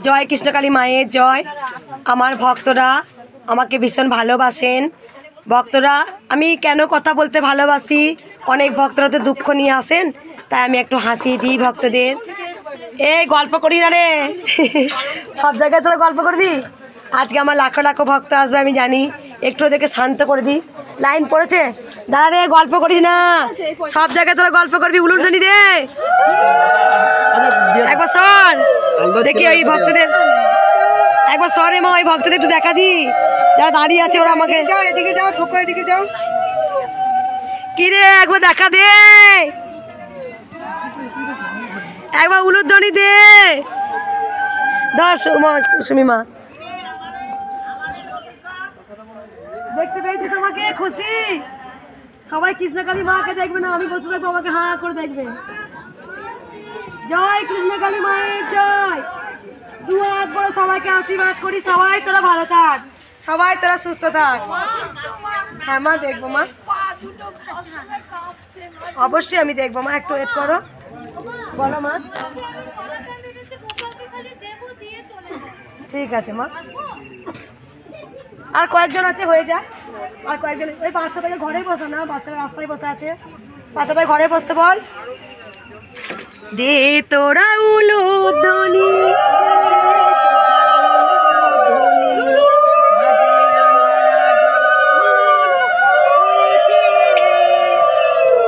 জয় কৃষ্ণকালী মায়ের জয়। আমার ভক্তরা আমাকে ভীষণ ভালোবাসেন। ভক্তরা আমি কেন কথা বলতে ভালোবাসি, অনেক ভক্তরা তো দুঃখ নিয়ে আসেন, তাই আমি একটু হাসি দিই ভক্তদের। এই গল্প করি না রে, সব জায়গায় তোরা গল্প করবি। আজকে আমার লাখো লাখো ভক্ত আসবে আমি জানি, একটু ওদেরকে শান্ত করে দিই। লাইন পড়েছে, দাঁড়া রে, গল্প করিস না, সব জায়গায় তোরা গল্প করবি। উলুলধানি দে একবার সর, দেখি ওই ভক্তদের একবার সরে মা, ওই ভক্তদের একটু দেখা দি যারা দাঁড়িয়ে আছে। ওরা আমাকে এদিকে যাও, ঠোকা এদিকে যাও। কি রে, একবার দেখা দে, একবার উলুধ্বনি দে। ধর সুমি মা, দেখতে পেয়েছি তোমাকে, খুশি। সবাই কৃষ্ণকালী মাকে দেখবে না, আমি বসে থাকবো, আমাকে হাঁ করে দেখবে। জয় কৃষ্ণকালী মায়ের জয়। দু হাত করে সবাইকে আশীর্বাদ করি, সবাই তোরা ভালো থাক, সবাই তোরা সুস্থ থাক। হ্যাঁ মা, দেখবো মা, অবশ্যই আমি দেখবো মা, একটু ওয়েট করো। বলো মা। ঠিক আছে মা, আর কয়েকজন আছে, হয়ে যায়। আর কয়েকজন, ওই বাচ্চাটাকে ঘরে বসা না, বাচ্চারা রাস্তায় বসে আছে, বাচ্চাটাকে ঘরে বসতে বল। দে তোরা উলুধ্বনি,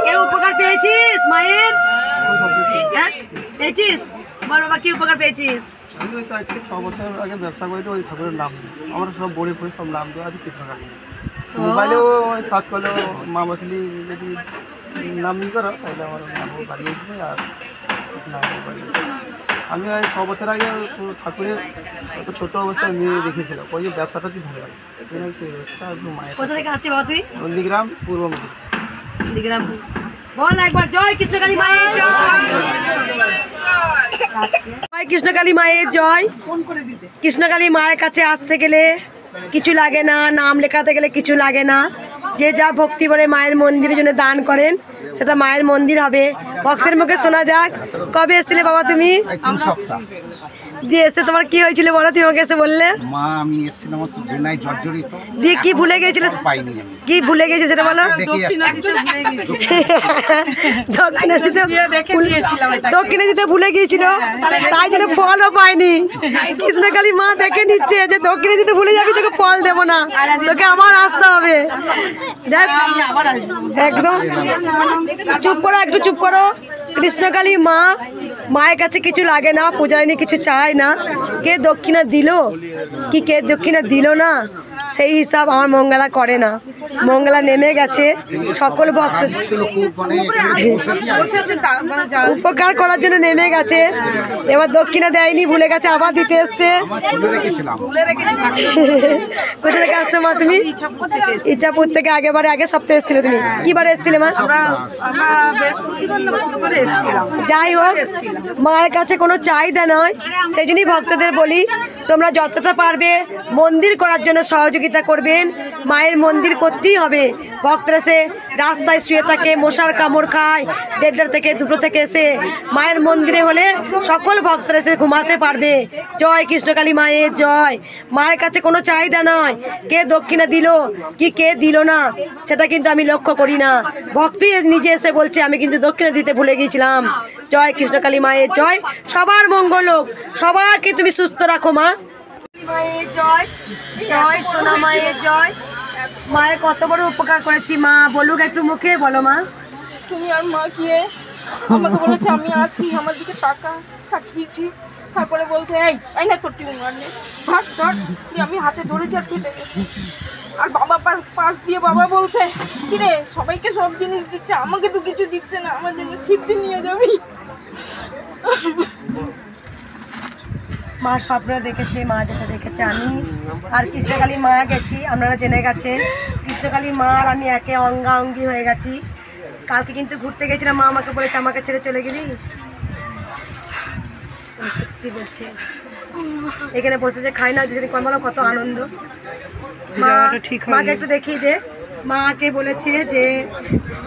কেউ উপকার পেয়েছিস মায়ের? হ্যাঁ পেয়েছিস? বল বাবা, কি উপকার পেয়েছিস? আমি তো আজকে 6 বছর আগে ব্যবসা করি, তো ওই ঠাকুরের নাম আমরা সব বড়ি ফড়ি সব নাম দেওয়া আছে কৃষ্ণকালী। মোবাইলেও সার্চ করলেও মা বসলি যদি নাম ই করো তাহলে আমার নাম বাড়িয়েছিল। আর নাম বাড়িয়েছে। আমি ওই 6 বছর আগে ঠাকুরের একটা ছোটো অবস্থায় মেয়ে দেখেছিলাম, ওই যে ব্যবসাটা তুই ভালো লাগে সেই ব্যবসাটা মায়ের। কোথা থেকে আসছি বাবা তুই? নন্দীগ্রাম, পূর্ব মেদিনীপুর। নন্দীগ্রাম। বল একবার জয় কৃষ্ণকালী মায়ের জয়। জয় কৃষ্ণকালী মায়ের জয়। কৃষ্ণকালী মায়ের কাছে আসতে গেলে কিছু লাগে না, নাম লেখাতে গেলে কিছু লাগে না। যে যা ভক্তি করে মায়ের মন্দিরের জন্য দান করেন, সেটা মায়ের মন্দির হবে। ভক্তের মুখে শোনা যাক। কবে এসেছিলে বাবা তুমি? 3 সপ্তাহ দিয়ে এসে তোমার কি হয়েছিল বলো, তুমি আমাকে এসে বললে। মা আমি এসেছিলাম তো বেনাই জর্জরিত, দিয়ে কি ভুলে গিয়েছিলে? পাইনি আমি। কি ভুলে গেছে সেটা বলো। দক্ষিণে যেতে ভুলে গিয়েছিল, তাই জন্য ফলও পাইনি। কৃষ্ণকালী মা দেখে নিচ্ছে যে দক্ষিণে যেতে ভুলে যাবি, তোকে ফল দেবো না, তোকে আমার আসতে হবে। একদম চুপ করো, একটু চুপ করো। কৃষ্ণকালী মা, মায়ের কাছে কিছু লাগে না, পূজায় নিয়ে কিছু চায় না। কে দক্ষিণা দিল কি কে দক্ষিণা দিল না, সেই হিসাব আমার মঙ্গলা করে না। মঙ্গলা নেমে গেছে সকল ভক্ত উপকার করার জন্য নেমে গেছে। এবার দক্ষিণা দেয়নি, ভুলে গেছে, আবার দিতে এসছে। কোথা থেকে আসছো মা তুমি? ইচ্ছাপুর থেকে। আগের সপ্তাহে এসেছিলে তুমি? কিবারে এসেছিলে মা? যাই হোক, মায়ের কাছে কোনো চাহিদা নয়, সেই জন্যই ভক্তদের বলি তোমরা যতটা পারবে মন্দির করার জন্য সহযোগিতা করবেন। মায়ের মন্দির করতেই হবে। ভক্তরা সে রাস্তায় শুয়ে থাকে, মশার কামড় খায়, 1:30 থেকে 2 থেকে এসে মায়ের মন্দিরে হলে সকল ভক্তরা এসে ঘুমাতে পারবে। জয় কৃষ্ণকালী মায়ের জয়। মায়ের কাছে কোনো চাহিদা নয়, কে দক্ষিণা দিল কি কে দিল না সেটা কিন্তু আমি লক্ষ্য করি না। ভক্তই নিজে এসে বলছে আমি কিন্তু দক্ষিণা দিতে ভুলে গিয়েছিলাম। জয় কৃষ্ণকালী মায়ের জয়। সবার মঙ্গল হোক, সবাইকে তুমি সুস্থ রাখো মা। মায়ের জয়। জয় সোনা মায়ের জয়। মায়ের কত বড় উপকার করেছি মা, বলুক একটু মুখে, বলো মা। তুমি আর মা গিয়ে আমাকে বলেছে আমি আছি, আমার দিকে তাকিয়েছি, তারপরে বলছে এই না তোর টিউমার নেই, ধর ধর। আমি হাতে ধরেছি আর কেটে গেছি। আর বাবা পাশ দিয়ে বাবা বলছে কিরে সবাইকে সব জিনিস দিচ্ছে, আমাকে তো কিছু দিচ্ছে না, আমার জন্য সিদ্ধি নিয়ে যাবি। মা স্বপ্ন দেখেছে, মা যেটা দেখেছে আমি আর কৃষ্ণকালী মা গেছি, আপনারা জেনে গেছেন। কৃষ্ণকালী মা আর আমি একে অঙ্গাঙ্গি হয়ে গেছি। কালকে কিন্তু ঘুরতে গেছিলাম, মা আমাকে বলেছে আমাকে ছেড়ে চলে গেলি। সত্যি বলছে, এখানে বসে যে খাই না যেদিন কমালো কত আনন্দ। মাকে একটু দেখিয়ে দে। মাকে বলেছে যে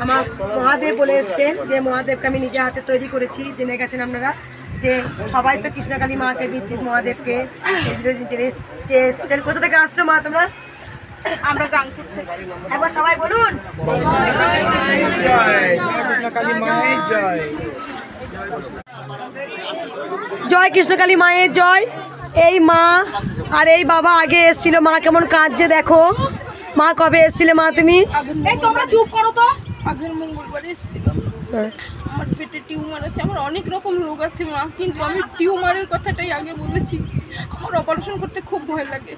আমার মহাদেব বলে এসছেন যে মহাদেবকে আমি নিজে হাতে তৈরি করেছি, জেনে গেছেন আপনারা। যে সবাই তো কৃষ্ণকালী মাকে দিচ্ছিস মহাদেবকে, কোথা থেকে আসছো মা তোমরা? আমরা গাংপুর থেকে। একবার সবাই বলুন জয় কৃষ্ণকালী মায়ের জয়। এই মা আর এই বাবা আগে এসেছিল, মা কেমন কাঁদছে দেখো। মা কবে এসেছিলে মা তুমি? তোমরা চুপ করো তো। আগের মঙ্গলবারে এসেছিলাম। আমার পেটে টিউমার আছে, আমার অনেক রকম রোগ আছে মা, কিন্তু আমি টিউমারের কথাটাই আগে বলেছি। আমার অপারেশন করতে খুব ভয় লাগে,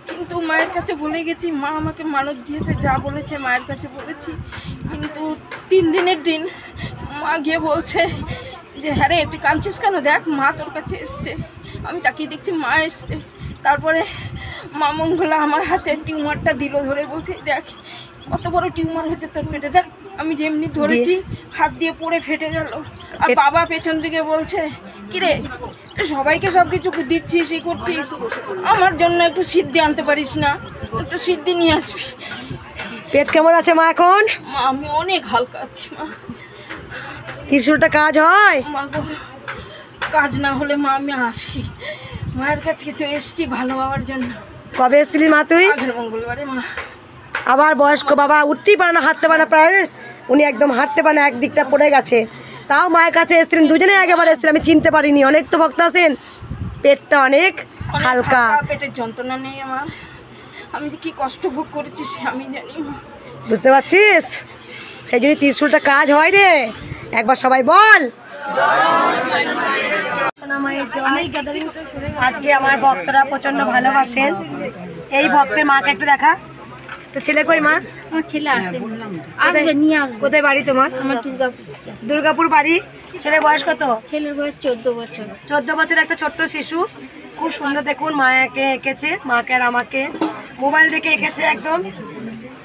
কিন্তু মায়ের কাছে বলে গেছি। মা আমাকে মানত দিয়েছে, যা বলেছে মায়ের কাছে বলেছি। কিন্তু 3 দিনের দিন মা গিয়ে বলছে যে হ্যাঁ রে তুই কাঁদছিস কেন, দেখ মা তোর কাছে এসছে। আমি তাকিয়ে দেখছি মা এসছে। তারপরে মা মঙ্গলা আমার হাতে টিউমারটা দিল, ধরে বলছে দেখ কত বড় টিউমার হয়েছে তোর পেটে, দেখ। আমি যেমনি ধরেছি হাত দিয়ে পড়ে ফেটে গেল। আর বাবা পেছন দিকে বলছে কিরে তুই সবাইকে সব কিছু দিচ্ছিস, এই করছিস, আমার জন্য একটু সিদ্ধি আনতে পারিস না, একটু সিদ্ধি নিয়ে আসবি। পেট কেমন আছে মা এখন? মা আমি অনেক হালকা আছি মা। ত্রিশূলটা কাজ হয়? মা গো, কাজ না হলে মা আমি আসি। মায়ের কাছে তো এসছি ভালো হওয়ার জন্য। কবে এসেছিলি মা তুই? আগের মঙ্গলবারে মা। আবার বয়স্ক বাবা উঠতেই পারে না, হাঁটতে পারে না, প্রায় উনি একদম হাঁটতে পারে না, একদিকটা পড়ে গেছে। তাও মায়ের কাছে এসেছিলেন, দুজনে একেবারে এসেছিলেন, আমি চিনতে পারিনি। অনেক তো ভক্ত আছেন, পেটটা অনেক হালকা। পেটের যন্ত্রণা নেই আমার, আমি যে কি কষ্ট ভোগ করেছি সে আমি জানি মা। বুঝতে পারছিস? সেই জন্য ত্রিশূলটা কাজ হয় রে। একবার সবাই বল আজকে আমার ভক্তরা প্রচন্ড ভালোবাসেন। এই ভক্তের মাকে একটু দেখা তো। ছেলে কই মা? আমার ছেলে আসবে, আসবে নিয়ে আসবে। কোথায় বাড়ি তোমার? আমার দুর্গাপুর। দুর্গাপুর বাড়ি। ছেলের বয়স কত? ছেলের বয়স 14 বছর। 14 বছর একটা ছোট্ট শিশু, খুব সুন্দর দেখুন মাকে এঁকেছে, মাকে আর আমাকে মোবাইল দেখে এঁকেছে একদম।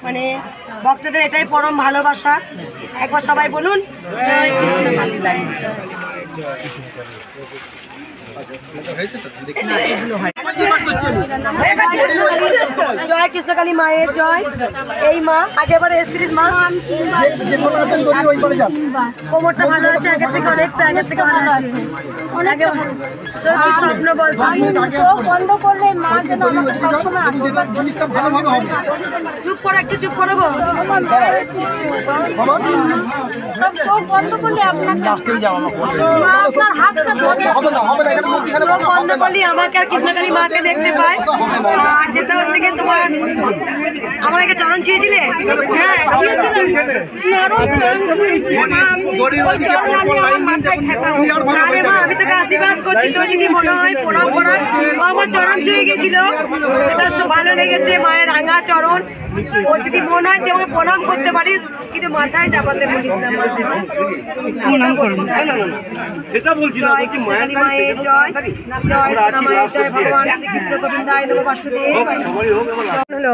মানে ভক্তদের এটাই পরম ভালোবাসা। একবার সবাই বলুন জয় কৃষ্ণ কালী। জয় কৃষ্ণকালী মায়ের জয়। এই মা আগেবারে এসেছিলিস মা? কোমরটা ভালো আছে আগের থেকে, অনেকটা আগের থেকে ভালো আছে। তোর কি স্বপ্ন বলতো? চোখ বন্ধ করলে মা যেন আমাকে সবসময় আশীর্বাদ করে। চুপ করো, একটু চুপ করো গো। সব চোখ বন্ধ করলে আপনাকে মা আপনার হাতটা ধরে চোখ বন্ধ করলে আমাকে আর কৃষ্ণকালী মাকে দেখতে পাই। আর যেটা হচ্ছে কি তোমার, আমার আগে চরণ ছুঁয়েছিলে? হ্যাঁ দিয়েছিলেন নরম আরে মা আমি তোকে আশীর্বাদ করছি, তোর যদি মনে হয় প্রণাম করার, ও আমার চরণ ছুঁয়ে গেছিল, এটা সব ভালো লেগেছে মায়ের রাঙা চরণ। ওর যদি মনে হয় তুই আমাকে প্রণাম করতে পারিস, কিন্তু মাথায় চাপাতে বলিস না। সেটা বলছি না, জয় কৃষ্ণকালী মায়ের জয়, জয় সোনা মায়ের জয়, ভগবান শ্রীকৃষ্ণ গোবিন্দায় নমঃ বাসুদেব। হলো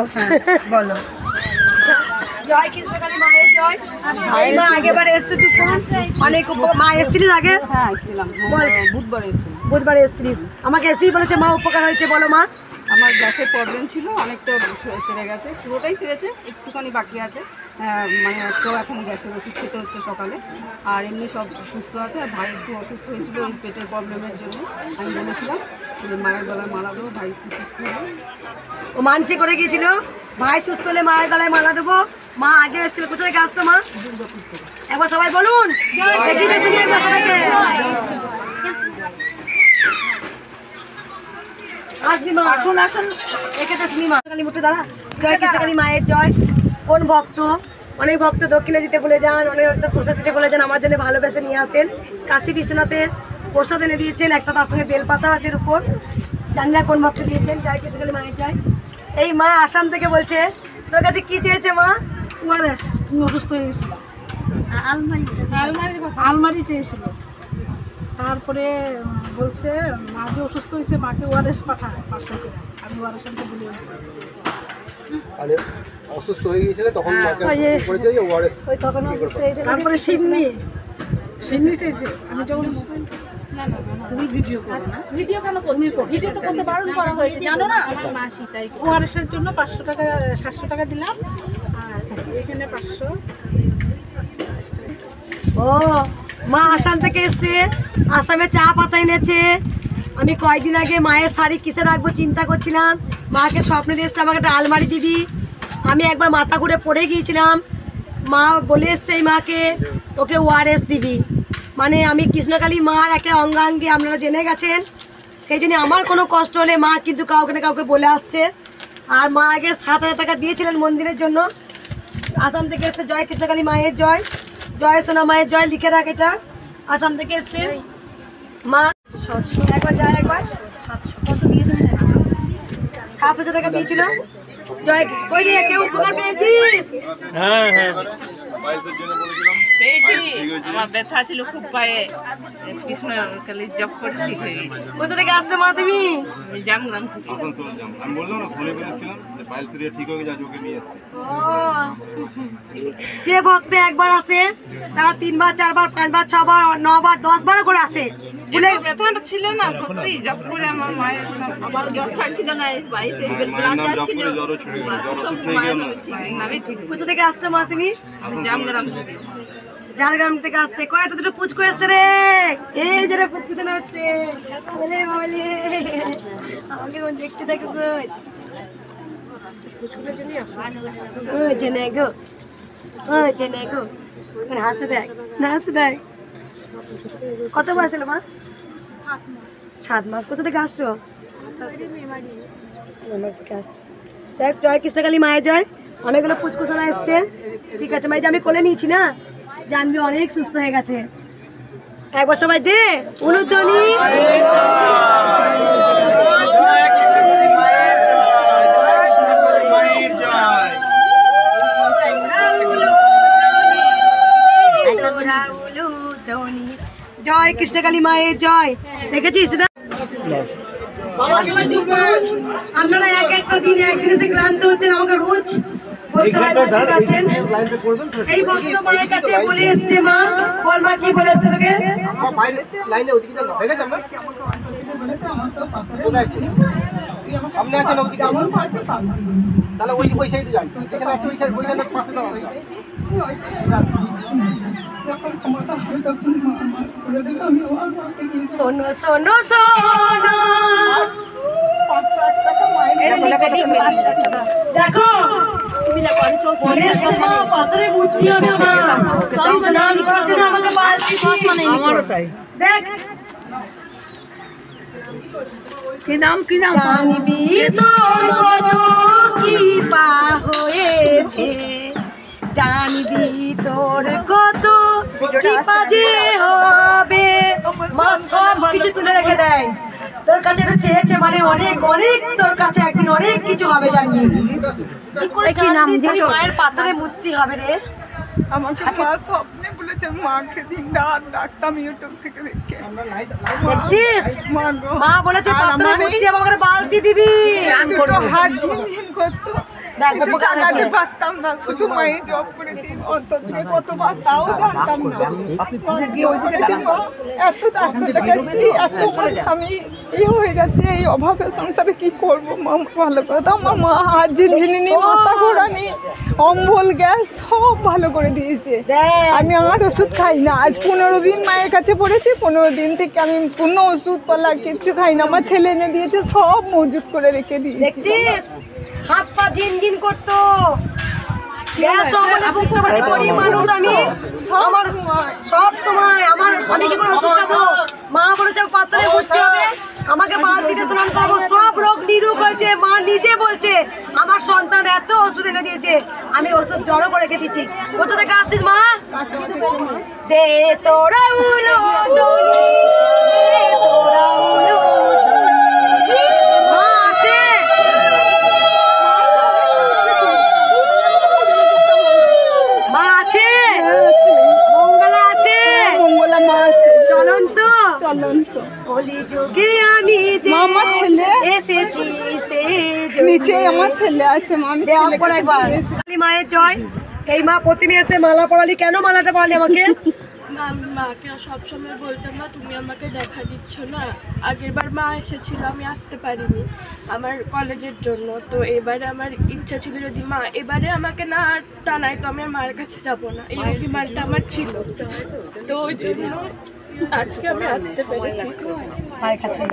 বলো জয় কৃষ্ণকালী মায়ের জয়। এই মা আগেবারে এসছো, চুপ করুন। অনেক মা এসেছিলিস আগে? হ্যাঁ আসছিলাম, বল। বুধবার এসেছিলাম। বুধবারে এসেছিলিস, আমাকে এসেই বলেছে মা উপকার হয়েছে। বলো মা। আমার গ্যাসের প্রবলেম ছিল, অনেকটা সেরে গেছে, পুরোটাই সেরেছে, একটুখানি বাকি আছে। মানে একটু এখন গ্যাসের ওষুধ খেতে হচ্ছে সকালে। আর এমনি সব সুস্থ আছে। আর ভাই একটু অসুস্থ হয়েছিল ওই পেটের প্রবলেমের জন্য। আমি বলেছিলাম যে মায়ের গলায় মালা দেবো, ভাই একটু সুস্থ হবে। ও মানসিক করে গিয়েছিল ভাই সুস্থ হলে মায়ের গলায় মালা দেবো। মা আগে এসেছিল, কোথা থেকে আসছো মা? দুর্গাপুর থেকে। একবার সবাই বলুন এগিয়ে শুনি একবার সবাইকে। আসবি মা, আসুন আসুন, এখানে শুনি মা। কালী মুঠে দাঁড়া। জয় কৃষ্ণকালী মায়ের জয়। কোন ভক্ত, অনেক ভক্ত দক্ষিণা দিতে ভুলে যান, অনেক ভক্ত প্রসাদ দিতে ভুলে যান, আমার জন্য ভালোবেসে নিয়ে আসেন। কাশী বিশ্বনাথের প্রসাদ এনে দিয়েছেন, একটা তার সঙ্গে বেলপাতা আছে এর উপর। জানি না কোন ভক্ত দিয়েছেন। জয় কৃষ্ণকালী মায়ের জয়। এই মা আসাম থেকে বলছে তোর কাছে কি চেয়েছে মা? ওয়ারেস। তুমি অসুস্থ হয়ে গেছিল, আলমারি চেয়েছিল। তারপরে বলছে মা যে অসুস্থ হয়েছে, মাকে ওয়ারেস পাঠায় পার্সেল করে। আমি ওয়ারেস আনতে বলে গেছি। অসুস্থ হয়ে গিয়েছিল তখন ওই তখন অসুস্থ হয়েছে। তারপরে সিন্নি চেয়েছে। আমি যখন তুমি ভিডিও করো না, ভিডিও কেন করছো? ভিডিও তো করতে বারণ করা হয়েছে, জানো না? আমার মাসি তাই ওয়ারেসের জন্য 500 টাকা 700 টাকা দিলাম। আর এখানে 500। ও মা আসাম থেকে এসছে, আসামে চা পাতা এনেছে। আমি কয়েকদিন আগে মায়ের শাড়ি কিসে রাখবো চিন্তা করছিলাম, মাকে স্বপ্নে দিয়ে এসছে আমাকে একটা আলমারি দিবি। আমি একবার মাথা ঘুরে পড়ে গিয়েছিলাম, মা বলে এসছে এই মাকে ওকে ওআরএস দিবি। মানে আমি কৃষ্ণকালী মার একটা অঙ্গাঙ্গি, আপনারা জেনে গেছেন। সেই জন্য আমার কোনো কষ্ট হলে মা কিন্তু কাউকে না কাউকে বলে আসছে। আর মা আগে 7,000 টাকা দিয়েছিলেন মন্দিরের জন্য। আসাম থেকে এসছে, জয় কৃষ্ণকালী মায়ের জয়, জয় সোনা মায়ের জয়, লিখে রাখ এটা। আসাম থেকে এসছে মা, একবার যায় একবার 7,000 টাকা দিয়েছিল। জয় কই রে, কেউ উপকার পেয়েছিস? পেয়েছি। আমার ব্যথা ছিল খুব পায়ে, কৃষ্ণকালী জপ করে ঠিক হয়ে গেছে। কোথা থেকে আসছে মা তুমি? আমি জামগ্রাম থেকে। আমি বললাম না ফোনে পেয়েছিলাম যে পাইলস রে ঠিক হয়ে গেছে, ওকে নিয়ে এসেছি। যে ভক্ত একবার আসে তারা 3 বার 4 বার 5 বার 6 বার 9 বার 10 বার করে আসে। বলে ব্যথাটা ছিল না, সত্যি জপ করে আমার মায়ের আমার জ্বর ছাড়ছিল না, 22 এর মায়ের নাম জপ করে জ্বরও ছেড়ে গেল, জ্বর ওষুধ খেয়ে গেল। কোথা থেকে আসছে মা তুমি? জামগ্রাম থেকে। ঝাড়গ্রাম থেকে আসছে। কয়টা দুটো পুচকু এসছে রে, এই যে রে পুচকু শোনা আসছে। বলে বলে আমাকে দেখতে দেখো গোছ পুচকুটার জন্যই আসো। ও জেনে গো, ও জেনে গো, মানে হাসে দেখ না, হাসে দেখ। কত বয়স হলো মা? 7 মাস। কোথা থেকে আসছো? মেমারি থেকে আসছো। দেখ, জয় কৃষ্ণকালী মায়ের জয়। অনেকগুলো পুচকু শোনা এসছে। ঠিক আছে মা, এই যে আমি কোলে নিয়েছি না, জানবি অনেক সুস্থ হয়ে গেছে। একবার সবাই দে উলুধ্বনি। জয় কৃষ্ণকালী মায়ের জয়। দেখেছিস না? আপনারা এক একটা দিনে একদিন এসে ক্লান্ত হচ্ছেন, আমাকে রোজ বলতে হয়, বুঝতে পারছেন? এই ভক্ত মায়ের কাছে বলে এসছে, মা বল মা কি বলে এসছে তোকে? বাইরে লাইনে ওদিকে যান, হয়ে গেছে আমরা সামনে আছে না ওদিকে, তাহলে ওই সাইডে যাই, এখানে আছে ওইখানে পাশে দাও। শোনো শোনো শোনো, দেখো বলে এসছে মা, পাথরে বুদ্ধি হবে আমার। আমি স্নান করার জন্য আমাকে বালতি দিই। আমারও তাই। দেখ কি নাম জানবি তোর কত কৃপা হয়েছে, জানবি তোর কত কৃপা যে হবে। মা সব কিছু তুলে রেখে দেয় তোর কাছে, এটা চেয়েছে মানে অনেক অনেক তোর কাছে একদিন অনেক কিছু হবে, জানবি। কি করে জানবি তুই মায়ের পাথরে মূর্তি হবে রে? আমাকে মা স্বপ্নে বলেছে, মাকে দিন রাত ডাকতাম ইউটিউব থেকে দেখে। দেখছিস মা গো, মা বলেছে পাথরে মূর্তি আমাকে বালতি দিবি। দুটো হাত ঝিনঝিন করতো, দেখ কিছু বোকা চালাতে আছে। পারতাম না, শুধু মায়ে জব করেছি অন্তরে কতবার, তাও জানতাম না। এত ডাক্তার দেখাচ্ছি, এত স্বামী এই হয়ে যাচ্ছে, এই অভাবে সংসারে কি করবো? মা ভালো করে দাও। আমার মা হাত ঝিনঝিনি, মাথা ঘোরানি, অম্বল, গ্যাস সব ভালো করে দিয়েছে। আমি আমার ওষুধ খাই না, আজ 15 দিন মায়ের কাছে পড়েছি। 15 দিন থেকে আমি কোনো ওষুধ পালা কিচ্ছু খাই না। আমার ছেলে এনে দিয়েছে, সব মজুত করে রেখে দিয়েছে। দেখছিস হাত পা ঝিনঝিন করতো, গ্যাস অম্বলে ভুক্তভোগী গরিব মানুষ আমি। আমার সব সময় আমি কি করে ওষুধ খাবো? মা বলেছে পাথরে ভর্তি হবে, আমাকে বালতিতে স্নান করাবো, সব রোগ নিরোগ হয়েছে। মা নিজে বলছে আমার সন্তান এত ওষুধ এনে দিয়েছে, আমি ওষুধ জড়ো করে রেখে দিচ্ছি। কোথা থেকে আসছিস মা? দে তোরা উলো দনি, দে তোরা উলো দনি। মা আছে, মা আছে, মঙ্গলা আছে, মঙ্গলা মা আছে, চলন্ত চলন্ত। কলি যুগে আমি যে মামা ছেলে এসেছি সে নিচে আমার ছেলে আছে। মা আমি কালী মায়ের জয়। এই মা প্রতিমে এসে মালা পরালি, কেন মালাটা পরালি আমাকে? আমি মাকে সবসময় বলতাম না তুমি আমাকে দেখা দিচ্ছ না। আগের বার মা এসেছিল, আমি আসতে পারিনি আমার কলেজের জন্য। তো এবারে আমার ইচ্ছা ছিল যদি মা এবারে আমাকে না টানায় তো আমি আর মায়ের কাছে যাব না, এই অভিমানটা আমার ছিল। তো ওই জন্য আজকে আমি আসতে পেরেছি। মায়ের কাছে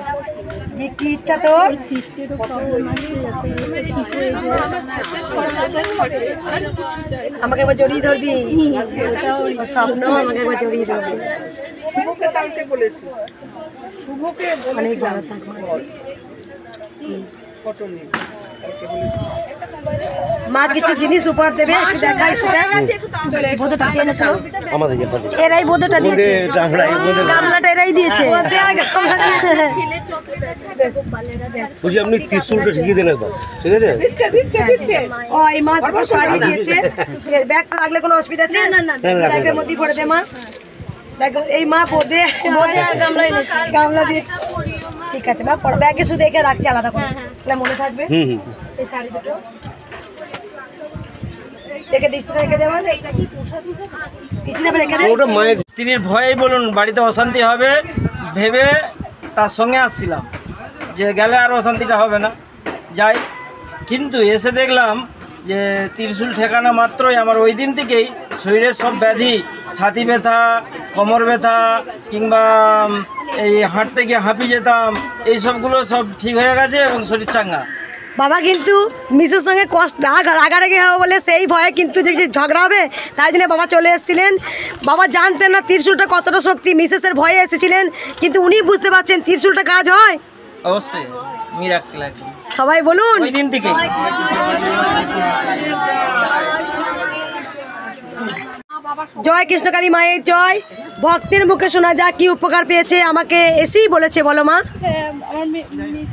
কি ইচ্ছা তোর? সৃষ্টিরও প্রবলেম আছে, ঠিক হয়ে যায়। আমার সাথে সর্বদা থাকে, আর কিছু চাই না। আমাকে একবার জড়িয়ে ধরবি, ওর স্বপ্ন আমাকে একবার জড়িয়ে ধরবি। শুভকে কালকে বলেছি, শুভকে অনেক ভালো থাকবো। ফটো নিয়ে মা কিছু জিনিস উপহার দেবে, একটু দেখাই সেটা। বোধটা কে এনেছো? এরাই বোধটা দিয়েছে, গামলাটা এরাই দিয়েছে। বলছি আপনি ত্রিশুলটা ঠিকই দেন একবার, ঠিক আছে? ও এই মা তোমার শাড়ি দিয়েছে, ব্যাগটা রাখলে কোনো অসুবিধা আছে? ব্যাগের মধ্যে ভরে দে মা। এই মা বোধে আর গামলা এনেছে, গামলা দিয়ে। ঠিক আছে মা, ব্যাগে শুধু একে রাখছি আলাদা করে, তাহলে মনে থাকবে। এই শাড়ি দুটো রেখে দিচ্ছি, রেখে দেওয়া পিছনে রেখে দে। ওটা মায়ের স্ত্রীর ভয়েই বলুন বাড়িতে অশান্তি হবে ভেবে তার সঙ্গে আসছিলাম, যে গেলে আর অশান্তিটা হবে না, যাই। কিন্তু এসে দেখলাম যে ত্রিশূল ঠেকানো মাত্রই আমার ওই দিন থেকেই শরীরের সব ব্যাধি, ছাতি ব্যথা, কোমর ব্যথা, কিংবা এই হাঁটতে গিয়ে হাঁপিয়ে যেতাম, এই সবগুলো সব ঠিক হয়ে গেছে এবং শরীর চাঙ্গা। বাবা কিন্তু মিসের সঙ্গে রাগারাগি হবে বলে সেই ভয়ে কিন্তু যে ঝগড়া হবে তাই জন্য বাবা চলে এসেছিলেন। বাবা জানতেন না ত্রিশূলটা কতটা শক্তি, মিসেসের ভয়ে এসেছিলেন, কিন্তু উনি বুঝতে পারছেন ত্রিশূলটা কাজ হয় অবশ্যই মিরাক্কেল একদম। সবাই বলুন ওই দিন থেকেই। জয় কৃষ্ণকালী মায়ের জয়। ভক্তের মুখে শোনা যাক কি উপকার পেয়েছে, আমাকে এসেই বলেছে। বলো মা। হ্যাঁ, আমার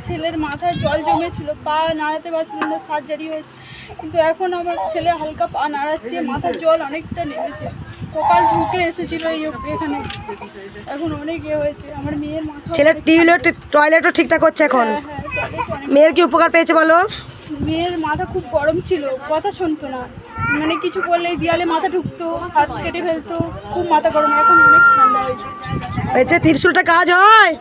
ছেলের মাথায় জল জমেছিল, পা নাড়াতে পারছিল না, সার্জারি হয়েছে, কিন্তু এখন আমার ছেলে হালকা পা নাড়াচ্ছে, মাথার জল অনেকটা নেমেছে, কপাল ঢুকে এসেছিল এখানে, এখন অনেক হয়েছে। আমার মেয়ের মাথা, ছেলের টয়লেটও ঠিকঠাক হচ্ছে এখন। মেয়ের কি উপকার পেয়েছে বলো? মেয়ের মাথা খুব গরম ছিল, কথা শুনতো না, মানে কিছু করলেই দেয়ালে মাথা ঢুকতো, হাত কেটে ফেলতো, খুব মাথা গরম, এখন অনেক ঠান্ডা হয়েছে। ত্রিশূলটা কাজ হয়।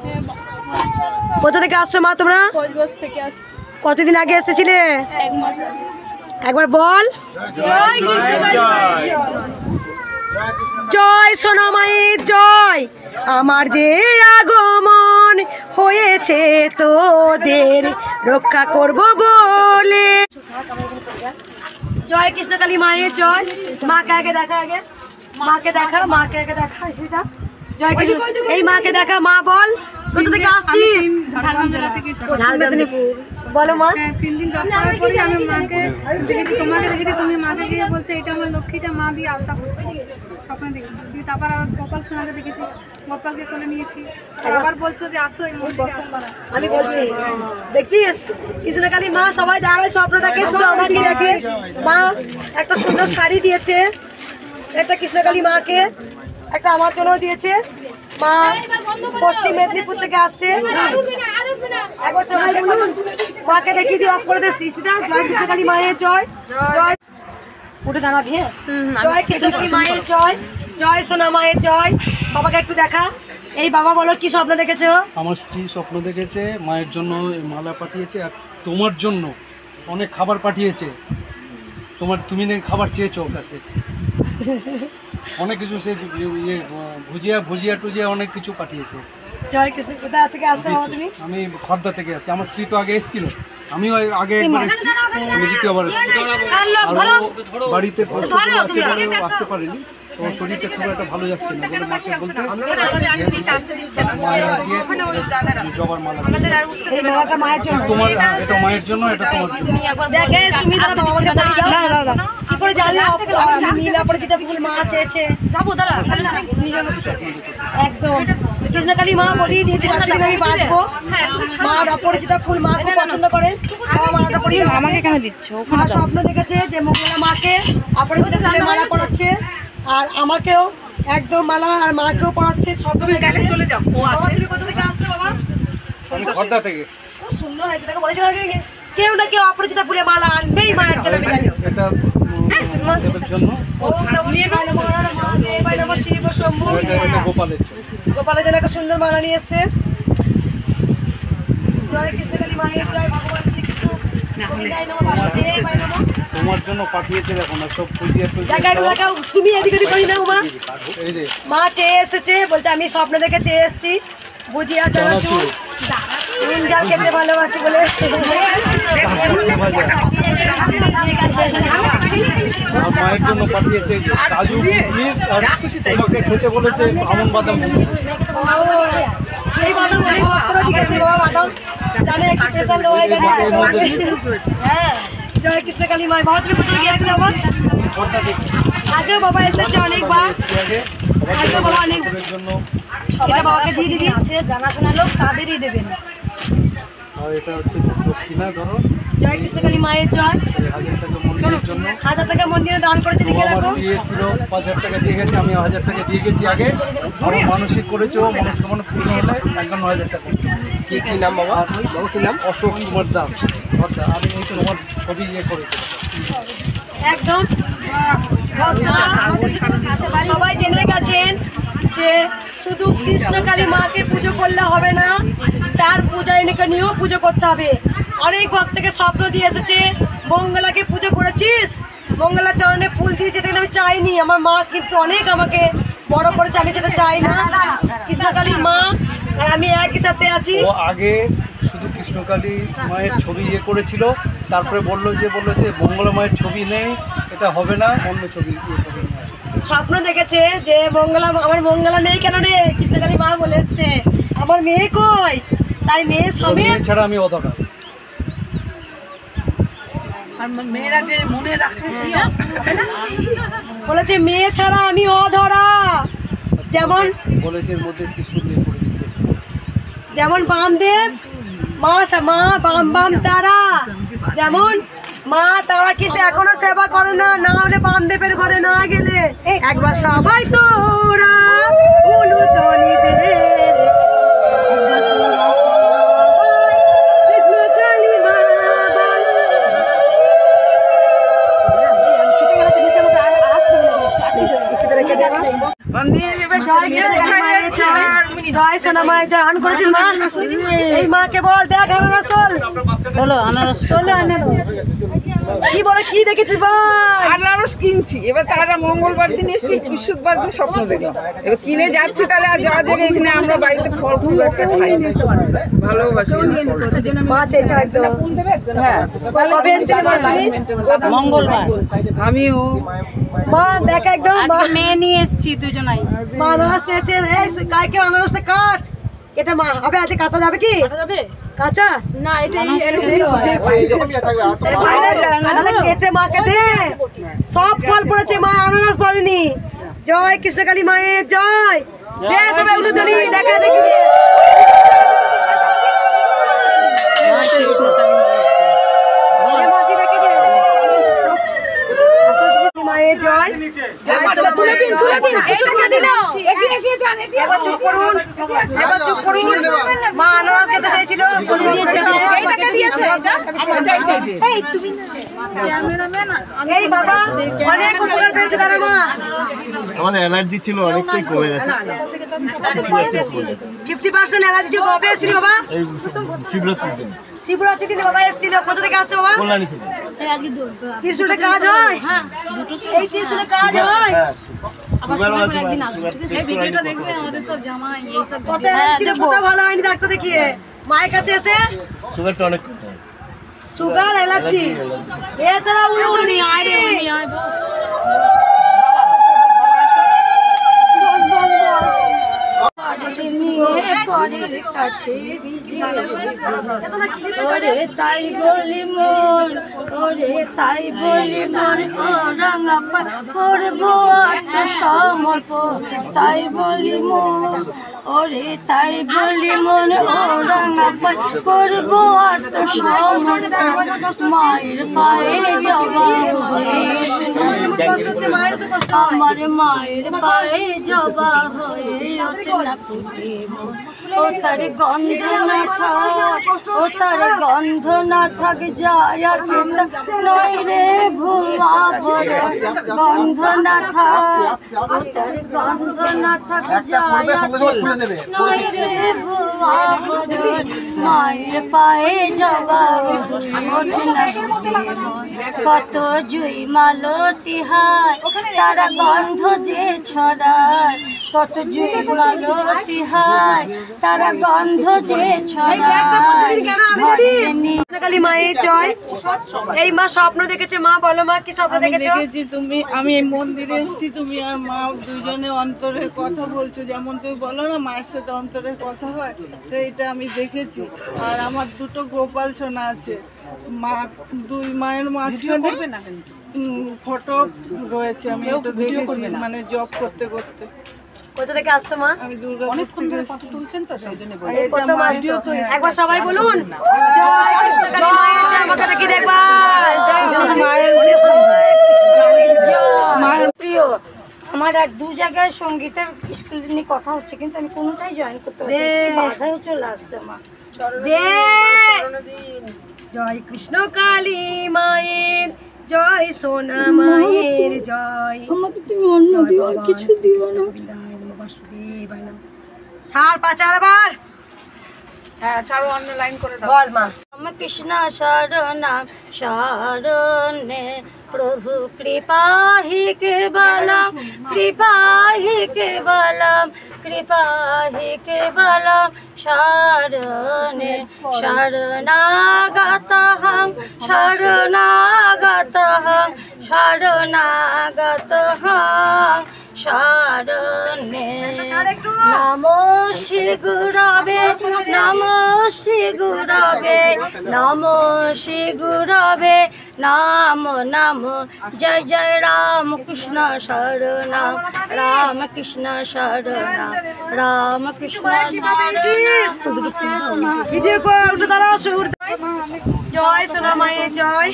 কোথা থেকে আসছো মা তোমরা? কচবস থেকে আসছে। কতদিন আগে এসেছিলে? 1 মাস আগে। একবার বল জয় সোনা মায়ের জয়। আমার যে আগমন হয়েছে তোদের রক্ষা করব বলে। জয় কৃষ্ণকালী মায়ের জয়। মাকে আগে দেখা, আগে মাকে দেখা, মাকে আগে দেখা। সীতা জয় কৃষ্ণ। এই মাকে দেখা। মা বল কোথা থেকে আসছিস? ঝাড়গ্রাম জেলা থেকে। বলো মা। 3 দিন জব করার পরে আমি মাকে দেখেছি, তোমাকে দেখেছি, তুমি মাকে গিয়ে বলছো এটা আমার লক্ষ্মীটা, মা দিয়ে আলতা করছে, স্বপ্নে দেখেছি। তারপর আবার গোপাল সোনাকে দেখেছি, গোপালকে কোলে নিয়েছি, আবার বলছো যে আসো এই মন্দিরে আসো। আমি বলছি দেখছিস কৃষ্ণকালী মা সবাই দাঁড়ায় স্বপ্ন দেখে, শুধু আমাকে দেখে। মা একটা সুন্দর শাড়ি দিয়েছে, একটা কৃষ্ণকালী মাকে, একটা আমার জন্য দিয়েছে। মা পশ্চিম মেদিনীপুর থেকে আসছে। একবার সবাই বলুন মাকে দেখিয়ে দিয়ে অফ করে দিচ্ছি। জয় কৃষ্ণকালী মায়ের জয়। জয় উঠে দাঁড়াবি। হ্যাঁ, জয় কৃষ্ণকালী মায়ের জয়। জয় সোনা মায়ের জয়। বাবাকে একটু দেখা। এই বাবা বলো কি স্বপ্ন দেখেছো? আমার স্ত্রী স্বপ্ন দেখেছে, মায়ের জন্য মালা পাঠিয়েছে, আর তোমার জন্য অনেক খাবার পাঠিয়েছে। তুমি নাকি খাবার চেয়েছো ওর কাছে, অনেক কিছু, সে ভুজিয়া টুজিয়া অনেক কিছু পাঠিয়েছে। জয় কৃষ্ণ। কোথা থেকে আসছো বাবা তুমি? আমি খর্দা থেকে আসছি। আমার স্ত্রী তো আগে এসেছিল, আমিও আগে একবার এসেছি, আমি দ্বিতীয়বার এসেছি। আরও বাড়িতে প্রচুর আছে বলে আসতে পারিনি, তো শরীরটা খুব একটা ভালো যাচ্ছে না বলে মাকে বলতে মায়ের দিয়ে জবার মালা। এই মালাটা মায়ের জন্য। তোমার, এটা মায়ের জন্য, এটা তোমার জন্য। দেখে সুমিতা কি করে জানলে আমি নীলা পরিচিতা ফুল মা চেয়েছে? যাবো দাঁড়া, একদম কৃষ্ণকালী মা বলিয়ে দিয়েছে যতদিন আমি বাঁচবো। মা অপরিচিতা ফুল মা খুব পছন্দ করে। আমাকে কেন দিচ্ছ? মা স্বপ্ন দেখেছে যে মঙ্গলা মাকে অপরিচিতা ফুলের মালা পরাচ্ছে, আর আমাকেও একদম মালা, আর মাকেও পরাচ্ছে। স্বপ্ন দেখে চলে যাও। তুমি কোথা থেকে আসছো বাবা? আমি খর্দা থেকে। সুন্দর হয়েছে, তাকে বলেছিলাম কেউ না কেউ অপরিচিতা ফুলে মালা আনবেই মায়ের জন্য। এটা দেবের জন্য গোপালের জন্য। গোপালের জন্য একটা সুন্দর মালা নিয়ে এসছে। জয় কৃষ্ণকালী মায়ের জয়, ভগবান শ্রীকৃষ্ণ জয় নমঃ, বাসুদেবায় নমঃ। তোমার জন্য পাঠিয়েছে, দেখো না সব পুজিয়ে দেখাও তুমি এদিক ওদিক করি না মা। এই যে মা চেয়ে এসেছে, বলছে আমি স্বপ্ন দেখে চেয়ে এসেছি বুঝিয়া চানাচুর নুন জাল খেতে ভালোবাসি বলে। মায়ের জন্য পাঠিয়েছে কাজু কিশমিশ আর তোমাকে খেতে বলেছে আমন বাদাম। এই বাদাম অনেক ভক্তরা দিয়েছে বাবা, বাদাম জানে একটু প্রেশার লো হয়ে গেছে। জয় কৃষ্ণকালী মায়। বাবা তুমি কোথায় গিয়েছিলে বাবা? আগেও বাবা এসেছে অনেকবার, আগেও বাবা অনেক। এটা বাবাকে দিয়ে দিবি, জানাশোনা লোক তাদেরই দেবেন। আর এটা হচ্ছে দক্ষিণা, ধরো জয় কৃষ্ণকালী মায়ের জয়। 1000 টাকা মন্দিরের জন্য। 1000 টাকা মন্দিরে দান করেছে, লিখে আমার রাখো। স্ত্রী এসেছিল 5000 টাকা দিয়ে গেছে, আমি 1000 টাকা দিয়ে গেছি আগে। আমার মানসিক করেছো, মনস্কামনা পূর্ণ হলে একদম 9000 টাকা। কি নাম বাবা? কি নাম? অশোক কুমার দাস। আমি এই তো আমার ছবি করেছি একদম সবাই জেনে গেছেন যে শুধু কৃষ্ণকালী মাকে পুজো করলে হবে না, তার পূজা এনেকে নিয়েও পুজো করতে হবে। অনেক ভক্তকে স্বপ্ন দিয়ে এসেছে, মঙ্গলাকে পুজো করেছিস, মঙ্গলার চরণে ফুল দিয়েছে, এটা আমি চাইনি। আমার মা কিন্তু অনেক আমাকে বড় করেছে, আমি সেটা চাই না। কৃষ্ণকালীর মা আর আমি একই সাথে আছি। ও আগে শুধু কৃষ্ণকালী মায়ের ছবি করেছিল, তারপরে বললো যে মঙ্গলা মায়ের ছবি নেই, এটা হবে না, অন্য ছবি করে। স্বপ্ন দেখেছে যে মঙ্গলা, আমার মঙ্গলা নেই কেন রে, কৃষ্ণকালী মা বলে এসছে আমার মেয়ে কই, তাই মেয়ে সমেত ছাড়া আমি অধরা। মেয়েরা যে মনে রাখে বলেছে মেয়ে ছাড়া আমি অধরা। যেমন বলেছে এর মধ্যে ত্রিশূল দিয়ে করে দিতে। যেমন বামদেব মা বাম তারা, যেমন মা তারা কিন্তু এখনো সেবা করে না, না হলে বামদেবের ঘরে না গেলে। একবার সবাই তোরা উলুধ্বনি দে, কৃষ্ণকালী মা জয় সোনা মায়ের জয়। আন করেছিস মা? এই মাকে বল দেখ আনারস তোল। চলো আনারস, চলো আনারস। কি বলে কি দেখেছিস ভাই? আনারস কিনছি, এবার তারা মঙ্গলবার দিন এসেছি, বৃহস্পতিবার দিন স্বপ্ন দেখলাম, এবার কিনে যাচ্ছি, তাহলে আর যাওয়া যাবে এখানে আমরা বাড়িতে ফল ফুল একটা খাই না, ভালোবাসি মা চেয়েছে হয়তো। হ্যাঁ কবে এসেছিলে মা তুমি? মঙ্গলবার। আমিও মা দেখ একদম মেয়ে নিয়ে এসেছি দুজনাই। মা আনারস চেয়েছে। এই কালকে আনারসটা কাট, এটা মা হবে আজকে কাটা যাবে কি? কাঁচা না, এটা কেটে মাকে দে। সব ফল পড়েছে, মা আনারস পড়েনি। জয় কৃষ্ণকালী মায়ের জয়। দে সবাই উলুধ্বনি দেখা দেখি। মায়ের জয়। এবার চুপ করুন, এবার চুপ করুন। মা আনারস খেতে চেয়েছিল, এই বাবা অনেক উপকার পেয়েছে তারা। মা আমাদের অ্যালার্জি ছিল, অনেকটাই কমে গেছে। 50% অ্যালার্জি ছিল। কবে এসেছিল বাবা? এই শিবরাত্রির দিন শিবরাত্রি দিনে বাবা এসেছিল। কোথা থেকে আসছে বাবা? কল্যাণী থেকে। ত্রিশূলে কাজ হয়? এই ত্রিশূলে কাজ হয়? সুগারও আছে, কত অ্যালার্জি ছিল, কোথাও ভালো হয়নি ডাক্তার দেখিয়ে। মায়ের কাছে এসে সুগারটা অনেক কম হয়। সুগার অ্যালার্জি এটা উলুধ্বনি আয় রে। ওরে তাই বলি মন, ওরে তাই বলি মন, ও রাঙা করবো আত্মসমর্পণ, তাই বলি মন, ওরে তাই বলি মন, ও রাঙা করবো আত্মসমর্পণ, মায়ের পায়ে জবা হয়ে, আমার মায়ের পায়ে জবা হয়ে ওঠে না ফুটে ও তার গন্ধ না থাক, ও তার গন্ধ না থাক, যায় আছে নয় রে ভুয়া ভরা, গন্ধ না থাক, ও তার গন্ধ না থাক, যায় আছে নয় রে ভুয়া ভরা, মায়ের পায়ে জবাব ওঠে না কত জুই মালতি হায়, তারা গন্ধ যে ছড়ায়, কত জুই মালতি হায়, তারা গন্ধ যে ছড়ায়। কালী মায়ের জয়। এই মা স্বপ্ন দেখেছে, মা বলো মা কি স্বপ্ন দেখেছো? দেখেছি তুমি, আমি এই মন্দিরে এসেছি, তুমি আর মা দুজনে অন্তরের কথা বলছো, যেমন তুমি বলো না মায়ের সাথে অন্তরের কথা হয়, সেইটা আমি দেখেছি। আর আমার দুটো গোপাল সোনা আছে, মা দুই মায়ের মাঝখানে ফটো রয়েছে, আমি এটা দেখেছি, মানে জব করতে করতে। কোথা থেকে আসছো মা? আমি দুর্গাপুর থেকে ফটো তুলছেন তো সেই জন্য এই প্রথম আসছো। একবার সবাই বলুন জয় কৃষ্ণ কালী মায়ের জয়। আমাকে দেখি দেখবা মায়ের প্রিয়। আমার এক দু জায়গায় সঙ্গীতের স্কুল নিয়ে কথা হচ্ছে, কিন্তু আমি কোনোটাই জয়েন করতে পারছি না, বাধাও চলে আসছে মা। দে জয় কৃষ্ণ কালী মায়ের জয়, সোনা মায়ের জয়। আমাকে তুমি অন্য দিও, আর কিছু দিও না। ছাড় পাচার আবার। হ্যাঁ ছাড়ো, অন্য লাইন করে দাও। বল মা। রাম কৃষ্ণ শরণম শরণে প্রভু কৃপা হি কেবলম, কৃপা হি কেবলম, কৃপা হি কেবলম শরণে শরণাগতহং, শরণাগতহং, শরণাগতহং শরণে। নমো শ্রী গুরবে, নমো শ্রী গুরবে, নমো শ্রী গুরবে নমো নমো। জয় জয় রাম কৃষ্ণ শরণম, রাম কৃষ্ণ শরণম, রাম কৃষ্ণ শরণম। ভিডিও কর, উঠে দাঁড়া সুর। জয় সোনা মায়ের জয়।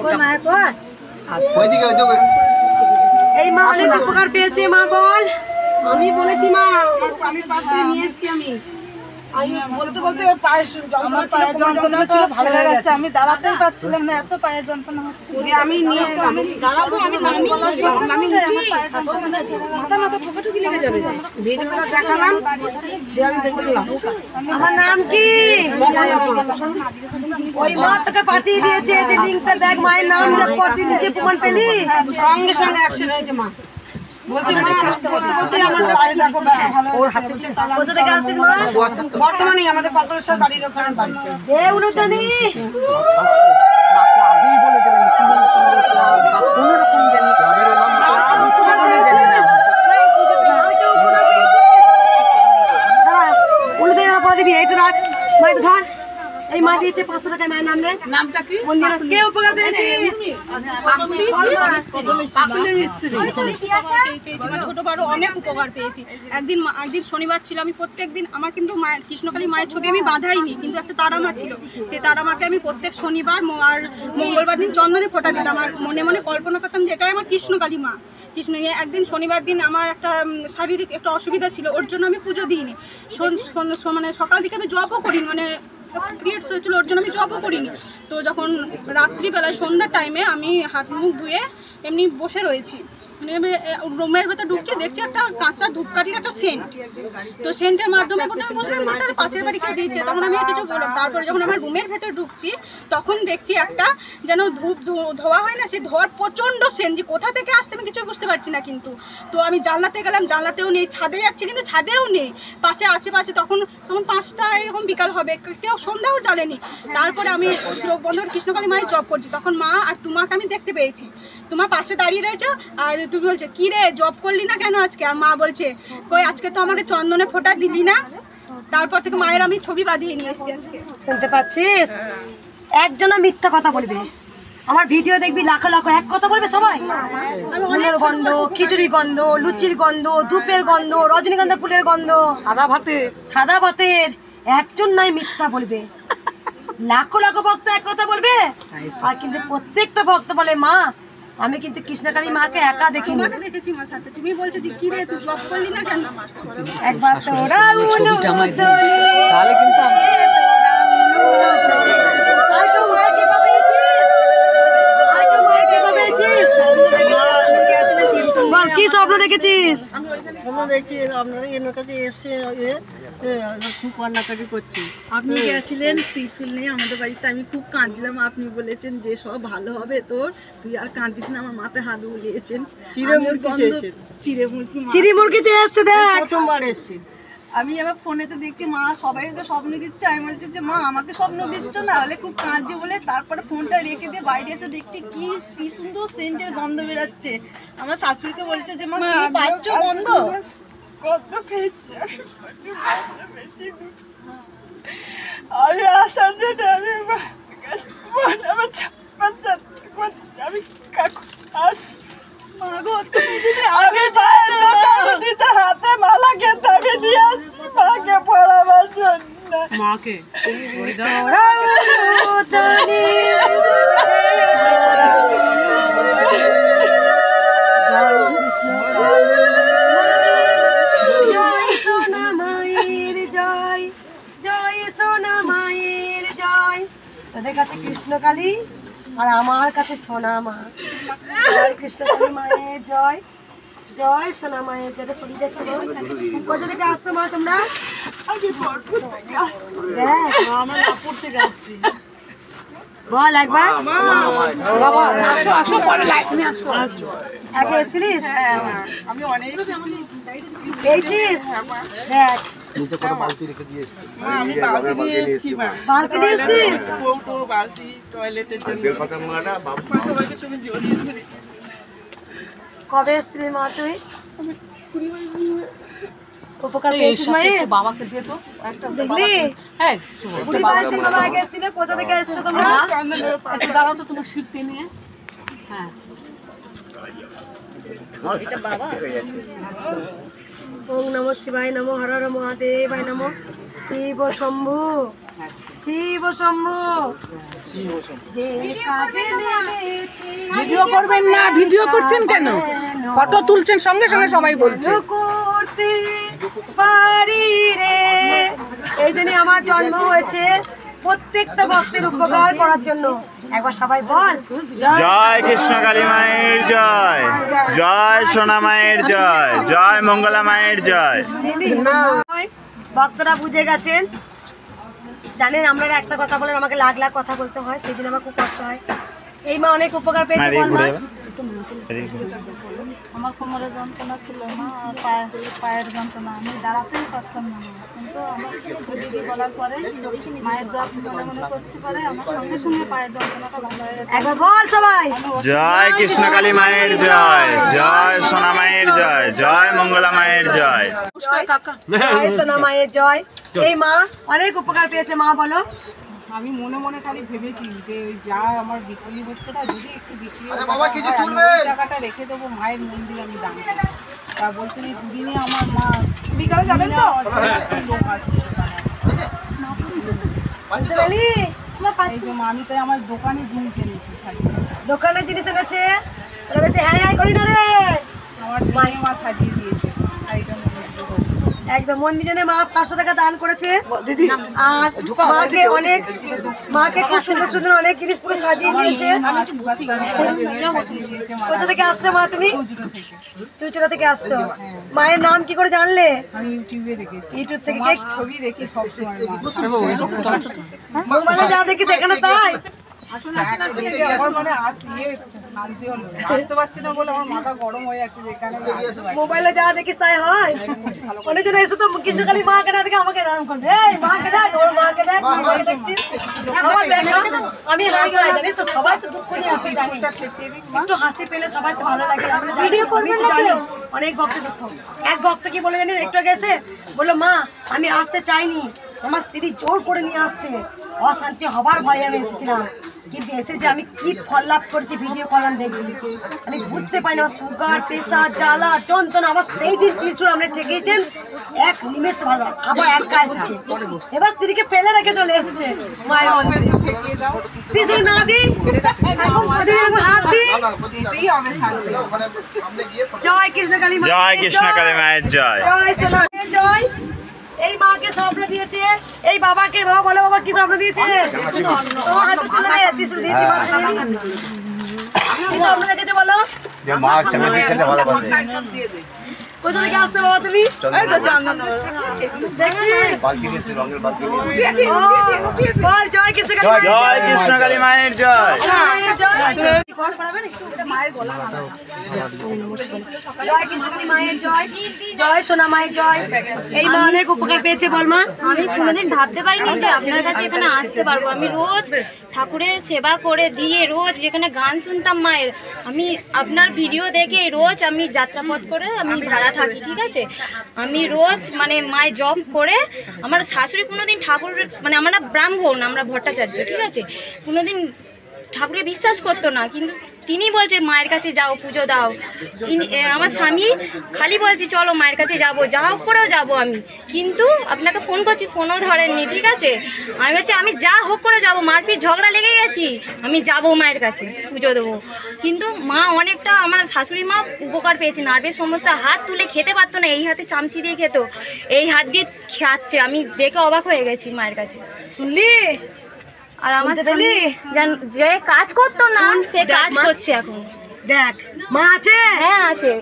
কই মায়ের কর। এই মা অনেক উপকার পেয়েছে, মা বল। আমি বলেছি মা, আমি পাশ থেকে নিয়ে এসেছি। আমি বলতে বলতে ওর পায়ে যন্ত্রণা ছিল, ভালো হয়ে গেছে। আমি দাঁড়াতেই পারছিলাম না, এত পায়ে যন্ত্রণা হচ্ছে। আমি নিয়ে দাঁড়াবো, আমি মাথা মাথা ঠোকাঠুকি লেগে যাবে। ভিডিওটা দেখালাম, আমার নাম কি? ওই মা তোকে পাঠিয়ে দিয়েছে, যে লিঙ্কটা দেখ, মায়ের নাম দেখ, কত নিজে প্রমাণ পেলি। সঙ্গে সঙ্গে অ্যাকশন হয়েছে মা। বলছি মা, আমার পায়ে দেখো ব্যথা ভালো হয়েছে। কোথা থেকে আসছিস মা? বর্তমানে আমাদের কঙ্করেশ্বর বাড়ির ওখানে বাড়ি। যে উলুদানি এই মা দিয়েছে 500 টাকা মায়ের নাম। নামটা কি? কে উপকার পেয়েছিস? ছোট বড় অনেক উপকার পেয়েছি। একদিন শনিবার ছিল, আমি প্রত্যেক দিন, আমার কিন্তু মায়ের কৃষ্ণকালী মায়ের ছবি আমি বাঁধাইনি, কিন্তু একটা তারা মা ছিল, সেই তারা মাকে আমি প্রত্যেক শনিবার আর মঙ্গলবার দিন চন্দনে ফোঁটা দিতাম। আর মনে মনে কল্পনা করতাম যে এটাই আমার কৃষ্ণকালী মা। কৃষ্ণ নিয়ে একদিন শনিবার দিন আমার একটা শারীরিক একটা অসুবিধা ছিল, ওর জন্য আমি পুজো দিইনি। মানে সকাল দিকে আমি জবও করিনি, মানে পিরিয়ডস হয়েছিল, ওর জন্য আমি জবও করিনি। তো যখন রাত্রিবেলায় সন্ধ্যার টাইমে আমি হাত মুখ ধুয়ে এমনি বসে রয়েছি, মানে রুমের ভেতরে ঢুকছি, দেখছি একটা কাঁচা ধূপকাঠির একটা সেন্ট। তো সেন্টের মাধ্যমে প্রথমে বললাম যে তার পাশের বাড়ি কেউ দিয়েছে, তখন আমি কিছু বললাম। তারপরে যখন আমার রুমের ভেতরে ঢুকছি, তখন দেখছি একটা যেন ধূপ ধোয়া হয় না, সেই ধোয়ার প্রচণ্ড সেন্ট, যে কোথা থেকে আসতে আমি কিছু বুঝতে পারছি না। কিন্তু তো আমি জানলাতে গেলাম, জানলাতেও নেই, ছাদে যাচ্ছি কিন্তু ছাদেও নেই, পাশে আশেপাশে। তখন 5টা এরকম বিকাল হবে, কেউ সন্ধ্যাও জ্বালেনি। তারপরে আমি চোখ বন্ধ কৃষ্ণকালী মায়ের জব করছি, তখন মা আর তোমাকে আমি দেখতে পেয়েছি, তোমার পাশে দাঁড়িয়ে রয়েছে। আর তুমি বলছো কি রে জব করলি না কেন আজকে? আর মা বলছে কই আজকে তো আমাকে চন্দনে ফোঁটা দিলি না। তারপর থেকে মায়ের আমি ছবি বাঁধিয়ে নিয়ে এসেছি আজকে। শুনতে পাচ্ছিস? একজনও মিথ্যা কথা বলবে, আমার ভিডিও দেখবি লাখো লাখো এক কথা বলবে সবাই। ফুলের গন্ধ, খিচুড়ি গন্ধ, লুচির গন্ধ, ধূপের গন্ধ, রজনীগন্ধা ফুলের গন্ধ, সাদা ভাতের, একজন নাই মিথ্যা বলবে। লাখো লাখো ভক্ত এক কথা বলবে, আর কিন্তু প্রত্যেকটা ভক্ত বলে মা আমি কিন্তু কৃষ্ণকালী মাকে একা দেখিনি। তোমাকে দেখেছি মার সাথে, তুমি বলছো যে কি রে তুই জব করলি না কেন? একবার তোরা তাহলে কিন্তু কি স্বপ্ন দেখেছিস? স্বপ্ন দেখছি আপনারা এনার কাছে এসে খুব কান্নাকাটি করছি। আপনি গেছিলেন ত্রিশূল নিয়ে আমাদের বাড়িতে, আমি খুব কাঁদছিলাম। আপনি বলেছেন যে সব ভালো হবে তোর, তুই আর কাঁদিস না। আমার মাথায় হাত বুলিয়েছেন, চিড়ে মুরগি চেয়ে এসছে দেখ। প্রথমবার এসছি আমি এবার ফোনেতে দেখছি মা সবাইকে স্বপ্ন দিচ্ছে। আমি বলছি যে মা আমাকে স্বপ্ন দিচ্ছ না, হলে খুব কাঁদছে বলে। তারপরে ফোনটা রেখে দিয়ে বাইরে এসে দেখছি কি সুন্দর সেন্টের গন্ধ বেরাচ্ছে। আমার শাশুড়িকে বলছে যে মা তুমি পাচ্ছ গন্ধ? আমি আশা জন্য আমি কাকু মা গো তুমি যদি আমি নিজের হাতে মালা খেতে আমি নিয়ে আসছি মাকে পড়াবার জন্য। মাকে জয় সোনা মায়ের জয়, জয় সোনা মায়ের জয়। তোদের কাছে কৃষ্ণকালী আর আমার কাছে সোনা মা। জয় কৃষ্ণকালী মায়ের জয়, জয় সোনা মায়ের জয়। শরীর দেখো কোথা থেকে আসছো মা তোমরা? বল একবার আগে এসেছিলিস? আমি অনেক পেয়েছিস? দেখ বালতি রেখে দিয়ে আমি বালতি নিয়ে এসেছি মা। বালতি নিয়ে এসেছিস? তোর বালতি টয়লেটের জন্য সবাইকে তুমি জড়িয়ে ধরে। কবে এসেছিলি মা তুই? উপকার পেয়েছিস মায়ের? বাবাকে দিয়ে তো একটা দেখলি? হ্যাঁ 20-22 দিন বাবা আগে এসেছিল। কোথা থেকে এসছো তোমরা? একটু দাঁড়াও তো তোমার শিবকে নিয়ে। হ্যাঁ এটা বাবা। ওম নমঃ শিবায় নমঃ, হর হর মহাদেবায় নমঃ। শিব শম্ভু, শিব শম্ভু। যে কাজে নেমেছি ভিডিও করবেন না, ভিডিও করছেন কেন? ফটো তুলছেন সঙ্গে সঙ্গে সবাই বলছে করতে পারি রে। এই জন্যই আমার জন্ম হয়েছে, প্রত্যেকটা ভক্তের উপকার করার জন্য। একবার সবাই বল জয় কৃষ্ণকালী মায়ের জয়, জয় সোনা মায়ের জয়, জয় মঙ্গলা মায়ের জয়। ভক্তরা বুঝে গেছেন। জানেন আপনারা একটা কথা বলেন, আমাকে লাখ লাখ কথা বলতে হয়, সেই জন্য আমার খুব কষ্ট হয়। এই মা অনেক উপকার পেয়েছে। বল মা। আমার কোমরের যন্ত্রণা ছিল না, পায়ের যন্ত্রণা, আমি দাঁড়াতেই পারতাম না। কিন্তু আমার দিদি বলার পরে মায়ের দোয়া মনে মনে করছি, পরে আমার সঙ্গে সঙ্গে পায়ের যন্ত্রণাটা ভালো হয়ে গেছে। একবার বল সবাই জয় কৃষ্ণকালী মায়ের জয়, জয় সোনা মায়ের জয়, জয় মঙ্গলা মায়ের জয়। জয় সোনা মায়ের জয়। এই মা অনেক উপকার পেয়েছে। মা বলো। আমি মনে মনে খালি ভেবেছি যে ওই যা আমার বিক্রি হচ্ছে না, যদি একটু বিক্রি টাকাটা রেখে দেবো মায়ের মন্দির আমি দান করবো। তা বলছেন এই দুদিনে আমার মা বিকালে যাবেন তো লোক আসছে। এই যে আমি তাই আমার দোকানে জিনিস এনেছি, দোকানের জিনিস এনেছে। হ্যাঁ হ্যাঁ করি না রে। আমার মায়ের মা সাজিয়ে দিয়েছে। একদম মন্দিরে মা 500 টাকা দান করেছে দিদি। আর মাকে খুব সুন্দর সুন্দর অনেক জিনিস পুরো সাজিয়ে দিয়েছে। কোথা থেকে আসছো মা তুমি? চুচুড়া থেকে আসছো। মায়ের নাম কি করে জানলে? আমি ইউটিউবে দেখেছি। ইউটিউব থেকে ছবি দেখি সবসময়। মোবাইলে যা দেখি সেখানে তাই। মোবাইলে যা দেখিস তাই হয়। অনেকজন এসে তো কৃষ্ণকালী মাকে না দেখে আমাকে নাম করবে, এই মাকে দেখ, ওর মাকে দেখ, মাকে দেখছিস। আমার দেখা আমি হাসি জানিস তো, সবাই তো দুঃখ নিয়ে হাসি জানি, একটু হাসি পেলে সবাই তো ভালো লাগে। ভিডিও করবে জানি অনেক ভক্ত দুঃখ। এক ভক্ত কি বলে জানিস, একটু গেছে বললো মা আমি আসতে চাইনি, আমার স্ত্রী জোর করে নিয়ে আসছে, অশান্তি হবার ভয়ে আমি এসেছিলাম। কিন্তু এসে যে আমি কি ফল লাভ করছি ভিডিও কলাম দেখি, আমি বুঝতে পারি না। সুগার, প্রেশার, জ্বালা, যন্ত্রণা, আমার সেই দিন ত্রিশূল আমরা ঠেকিয়েছেন, এক নিমেষ ভালো আবার একা এসেছে। এবার স্ত্রীকে ফেলে রেখে চলে এসেছে মায়ের মন্দিরে। ত্রিশূল না দিই, হাত দিই। জয় কৃষ্ণ কালী মা, জয় কৃষ্ণ কালী মায়ের জয়। জয় সোনা জয়। এই মাকে স্বপ্ন দিয়েছে, এই বাবাকে, বাবা বলো বাবা কি স্বপ্ন দিয়েছে? তোমার হাতে তুলে দে, ত্রিশূল দিয়েছি। কি স্বপ্ন দেখেছে বলো? কোথা থেকে আসছো বাবা তুমি? বল জয় কৃষ্ণ কালী মা, জয় কৃষ্ণ কালী মায়ের জয়। জয় কৃষ্ণ কালী মায়ের জয়, জয় সোনা মায়ের জয়। এই মা অনেক উপকার পেয়েছে বল মা। আমি কোনোদিন ভাবতে পারিনি যে আপনার কাছে এখানে আসতে পারবো। আমি রোজ ঠাকুরের সেবা করে দিয়ে রোজ এখানে গান শুনতাম মায়ের। আমি আপনার ভিডিও দেখে রোজ আমি যাত্রাপথ করে আমি ভাড়া থাকি, ঠিক আছে। আমি রোজ মানে মায়ের জপ করে, আমার শাশুড়ি কোনোদিন ঠাকুর মানে আমরা ব্রাহ্মণ, আমরা ভট্টাচার্য, ঠিক আছে, কোনোদিন ঠাকুরকে বিশ্বাস করতো না, কিন্তু তিনি বলছে মায়ের কাছে যাও, পুজো দাও। আমার স্বামী খালি বলছি চলো মায়ের কাছে যাবো, যা হোক করেও যাবো আমি, কিন্তু আপনাকে ফোন করছি, ফোনও ধরেননি, ঠিক আছে। আমি বলছি আমি যা হোক করে যাবো, মারপিট ঝগড়া লেগে গেছি, আমি যাবো মায়ের কাছে পুজো দেবো। কিন্তু মা অনেকটা, আমার শাশুড়ি মা উপকার পেয়েছে। নার্ভের সমস্যা, হাত তুলে খেতে পারতো না, এই হাতে চামচি দিয়ে খেত, এই হাত দিয়ে খাচ্ছে। আমি দেখে অবাক হয়ে গেছি মায়ের কাছে। শুনলি? আর আমার যে কাজ করতো না সে কাজ করছে এখন। দেখ মা আছে, হ্যাঁ আছে।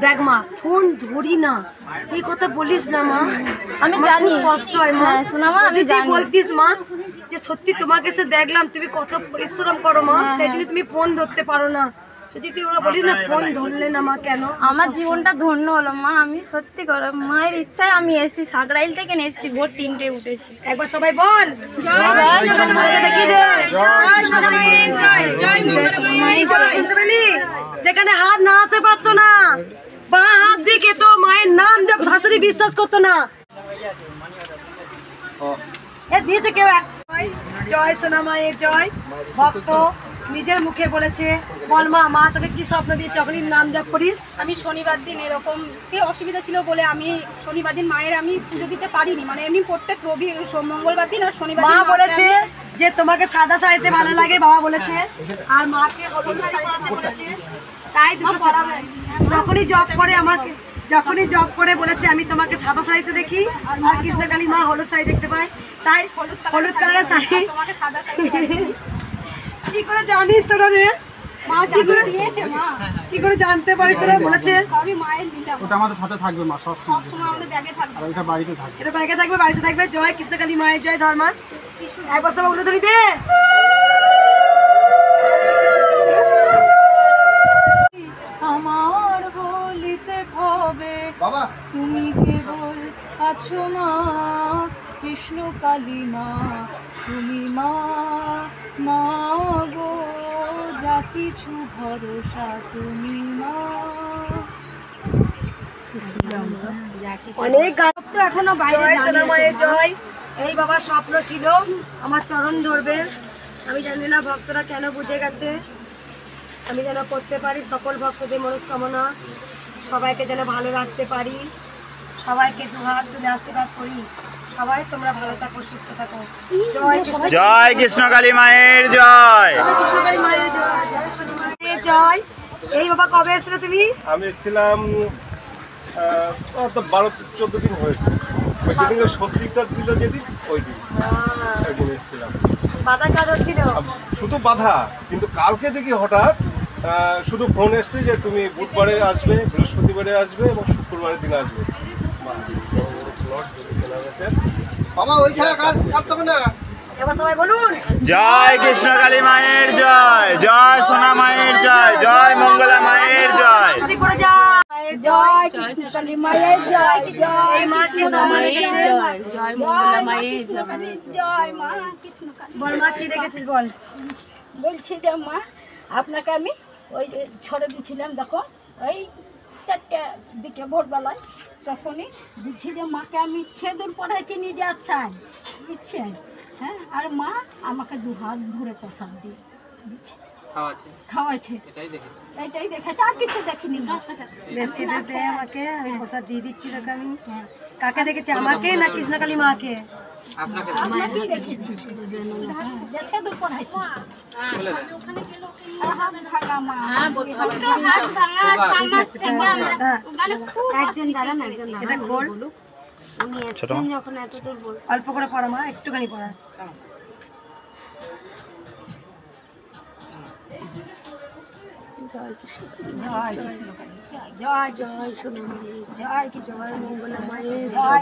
দেখ মা, ফোন ধরি না, এই কথা বলিস না মা। আমি জানি কষ্ট হয় মা, শোনা মা, আমি যদি বলতিস মা যে সত্যি তোমাকে সে দেখলাম তুমি কত পরিশ্রম করো মা, সেই জন্য তুমি ফোন ধরতে পারো না। যদি তুই ওরা বলিস না ফোন ধরলে না মা, কেন? আমার জীবনটা ধন্য হলো মা। আমি সত্যি করে মায়ের ইচ্ছায় আমি এসেছি, সাগরাইল থেকে এসেছি, ভোর 3টে উঠেছি। একবার সবাই বল যেখানে হাত নাড়াতে পারতো না, বা হাত দিয়ে খেতো, মায়ের নাম জপ শাশুড়ি বিশ্বাস করতো না, এ দিয়েছে কেউ। জয় সোনা মায়ের জয়। ভক্ত নিজের মুখে বলেছে, বল মা, মা তোকে কি স্বপ্ন দিয়ে যখনই নাম জপ করিস? আমি শনিবার দিন এরকম অসুবিধা ছিল বলে আমি শনিবার দিন মায়ের আমি পুজো দিতে পারিনি, মানে আমি প্রত্যেক রবি মঙ্গলবার দিন আর শনিবার মা বলেছে যে তোমাকে সাদা শাড়িতে ভালো লাগে, বাবা বলেছে, আর মাকে হলুদ শাড়িতে বলেছে। তাই যখনই জব করে আমাকে, যখনই জব করে বলেছে আমি তোমাকে সাদা শাড়িতে দেখি, আর কৃষ্ণকালী মা হলুদ শাড়ি দেখতে পাই, তাই হলুদ কালারের শাড়ি। কি করে জানিস তোরা রে? কি করে জানতে পারিস তোরা? বলেছে ওটা আমাদের সাথে থাকবে মা, সব সময় আমাদের ব্যাগে থাকবে, আর এটা বাড়িতে থাকবে, এটা ব্যাগে থাকবে, বাড়িতে থাকবে। জয় কৃষ্ণকালী মায়ের জয়। ধর্মা একবার সবাই উলুধ্বনি দে। আমার বলিতে হবে তুমি কেবল আছো মা, কৃষ্ণ কালী মা, তুমি মা, মা গো, যা কিছু ভরসা তুমি মা। অনেক গান তো এখনো বাইরে। সোনা মায়ের জয়। এই বাবার স্বপ্ন ছিল আমার চরণ ধরবে, আমি জানি না ভক্তরা কেন বুঝে গেছে। আমি যেন করতে পারি সকল ভক্তদের মনস্কামনা, সবাইকে যেন ভালো রাখতে পারি, সবাইকে দুহাত তুলে আশীর্বাদ করি। সবাই তোমরা ভালো থাকো, সুস্থ থাকো। জয় কৃষ্ণ কালী মায়ের জয়। জয়। এই বাবা কবে এসেছিলে তুমি? আমি এসেছিলাম 12-14 দিন হয়েছে। ওই যেদিন স্বস্তিকটা দিল যেদিন, ওই দিন এসেছিলাম। বাধা কাজ হচ্ছিল, শুধু বাধা, কিন্তু কালকে দেখি হঠাৎ শুধু ফোন এসছে যে তুমি বুধবারে আসবে, বৃহস্পতিবারে আসবে এবং শুক্রবারের দিন আসবে। বাবা ওই খেলা কাজ ছাড়তে হবে না। এবার সবাই বলুন জয় কৃষ্ণ কালী মায়ের জয়, জয় সোনা মায়ের জয়, জয় মঙ্গলা মায়ের জয়। জয় কৃষ্ণ কালী মায়ের জয়, জয় মা কৃষ্ণ মায়ের জয়, জয় মঙ্গলা মায়ের জয়, জয় মা কৃষ্ণ কালী। বল মা কি দেখেছিস বল। বলছি যে মা আপনাকে আমি ওই ছড়ে দিয়েছিলাম, দেখো ওই 4টা দিকে ভোরবেলায়, তখনই বলছি যে মাকে আমি সেঁদুর পড়াইছি নিজে চাই ইচ্ছে, হ্যাঁ আর মা আমাকে 2 হাত ধরে প্রসাদ দিয়ে খাওয়াচ্ছে এটাই দেখেছে আর কিছু দেখিনি। বেশি দিতে আমাকে আমি প্রসাদ দিয়ে দিচ্ছি তোকে আমি। কাকে দেখেছি, আমাকে না কৃষ্ণকালী মাকে? আপনাকেই দেখেছি দেশে দুপুর হয়েছে হাত ভাঙা মা হাত ভাঙা 6 মাস থেকে আমরা মানে খুব একজন দাঁড়ান একজন এটা খোল, উনি এসেছেন যখন এত দূর বল অল্প করে পড়া মা, একটুখানি পড়া। জয় জয় সোনামায়ের জয় কি জয় মঙ্গলা মায়ের জয়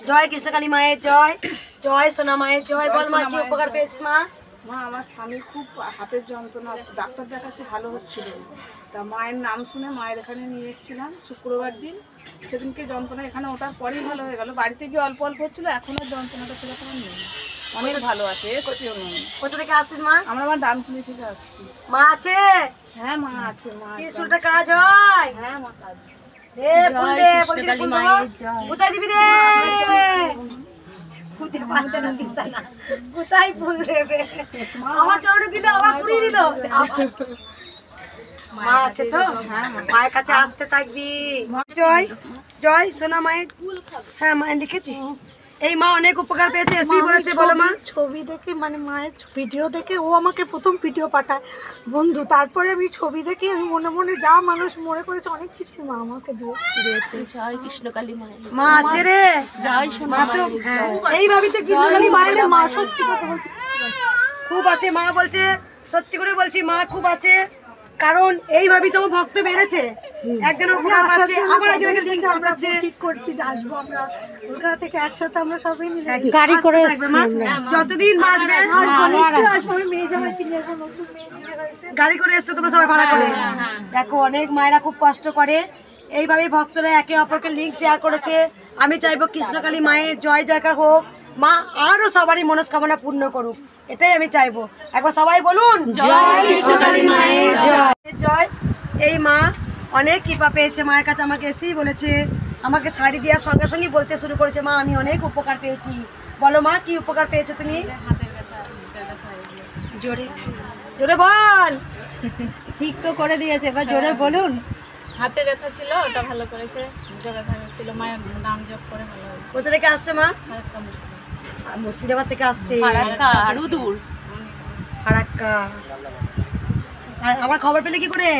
জয় কৃষ্ণকালী মায়ের জয়, জয় সোনা মায়ের জয়। বল মা কি উপকার পেয়েছিস মা? মা আমার স্বামী খুব হাতের যন্ত্রণা, ডাক্তার দেখাচ্ছে ভালো হচ্ছিল না। তা মায়ের নাম শুনে মায়ের এখানে নিয়ে এসেছিলাম শুক্রবার দিন। সেদিনকে যন্ত্রণা এখানে ওঠার পরেই ভালো হয়ে গেল। বাড়িতে গিয়ে অল্প অল্প হচ্ছিলো, এখন আর যন্ত্রণাটা সেরকম নেই, অনেক ভালো আছে। কোথা থেকে আসছিস মা? আমরা আমার ডানকুনি থেকে আসছি। মা আছে? হ্যাঁ মা আছে। মা ত্রিশূলটা কাজ হয়? হ্যাঁ মা কাজ দে ফুল দে, বলছি ফুল দেবো। কোথায় দিবি রে? খুঁজে পাচ্ছে না, দিচ্ছে না। কোথায় ফুল দেবে? আমার চৌড়ে দিল, আবার পুড়িয়ে দিল। মা আছে তো? মায়ের কাছে আসতে থাকবি। জয় জয় সোনা মায়ের। হ্যাঁ মায়ের লিখেছি। এই মা অনেক উপকার পেয়েছে, এসেই বলেছে। বলো মা। ছবি দেখে মানে মায়ের ভিডিও দেখে ও আমাকে প্রথম ভিডিও পাঠায় বন্ধু, তারপরে আমি ছবি দেখে আমি মনে মনে যা মানুষ মনে করেছে অনেক কিছু মা আমাকে দিয়েছে। জয় কৃষ্ণকালী মায়ের মা আছে রে। জয় মা তো এই ভাবিতে কৃষ্ণকালী মায়ের মা সত্যি কথা বলছি খুব আছে। মা বলছে, সত্যি করে বলছি মা খুব আছে, কারণ এই ভাবি তোমার ভক্ত বেড়েছে, একজন উপকার পাচ্ছে, আবার একজনকে লিংক পাঠাচ্ছে। ঠিক করছি যে আসবো আমরা কলকাতা থেকে একসাথে আমরা সবাই মিলে গাড়ি করে মা যতদিন বাঁচবে আসবো। আমি মেয়ে জামাই কিনে আসবো, নতুন মেয়ে বিয়ে হয়েছে। গাড়ি করে এসছো তোমরা সবাই ভাড়া করে। দেখো অনেক মায়েরা খুব কষ্ট করে, এইভাবেই ভক্তরা একে অপরকে লিংক শেয়ার করেছে। আমি চাইবো কৃষ্ণকালী মায়ের জয় জয়কার হোক, মা আরো সবারই মনস্কামনা পূর্ণ করুক, এটাই আমি চাইবো। একবার সবাই বলুন জয় কৃষ্ণকালী মায়ের জয় জয়। এই মা অনেক কৃপা পেয়েছে, মায়ের কাছে আমাকে এসেই বলেছে, আমাকে শাড়ি দেওয়ার সঙ্গে সঙ্গে বলতে শুরু করেছে, মা আমি অনেক উপকার পেয়েছি। বলো মা কি উপকার পেয়েছো তুমি? জোরে জোরে বল। ঠিক তো করে দিয়েছে, এবার জোরে বলুন। হাতে ব্যথা ছিল, ওটা ভালো করেছে। জ্বরে ভালো ছিল, মায়ের নাম জপ করে ভালো হয়েছে। কোথা থেকে আসছে মা? মুর্শিদাবাদ থেকে আসছে। আরো দূর ফারাক্কা। আর আমার খবর পেলে কি করে?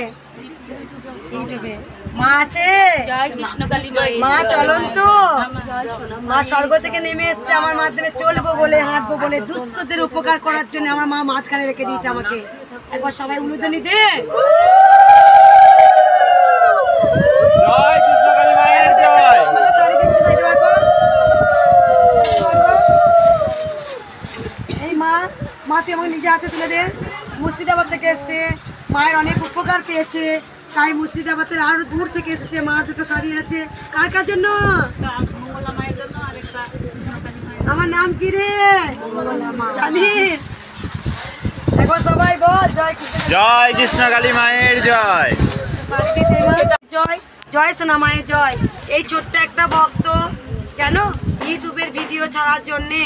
ইউটিউবে। মা আছে? জয় কৃষ্ণকালী মায়ের মা চলন্ত, মা স্বর্গ থেকে নেমে এসছে আমার মাধ্যমে চলবো বলে, হাঁটবো বলে, দুস্থদের উপকার করার জন্য আমার মা মাঝখানে রেখে দিয়েছে আমাকে। একবার সবাই উলুধ্বনি দে। জয় কৃষ্ণকালী মায়ের জয়। এই মা মা তুই আমাকে নিজে হাতে তুলে দে। মুর্শিদাবাদ থেকে এসছে, মায়ের অনেক উপকার পেয়েছে, তাই মুর্শিদাবাদের আরো দূর থেকে এসেছে। মা দুটো শাড়ি আছে, কার কার জন্য? আমার নাম কি রে জানিস? এখন সবাই বল জয় কৃষ্ণকালী মায়ের জয়। জয় জয় সোনা মায়ের জয়। এই ছোট্ট একটা ভক্ত জানো ইউটিউবের ভিডিও ছাড়ার জন্যে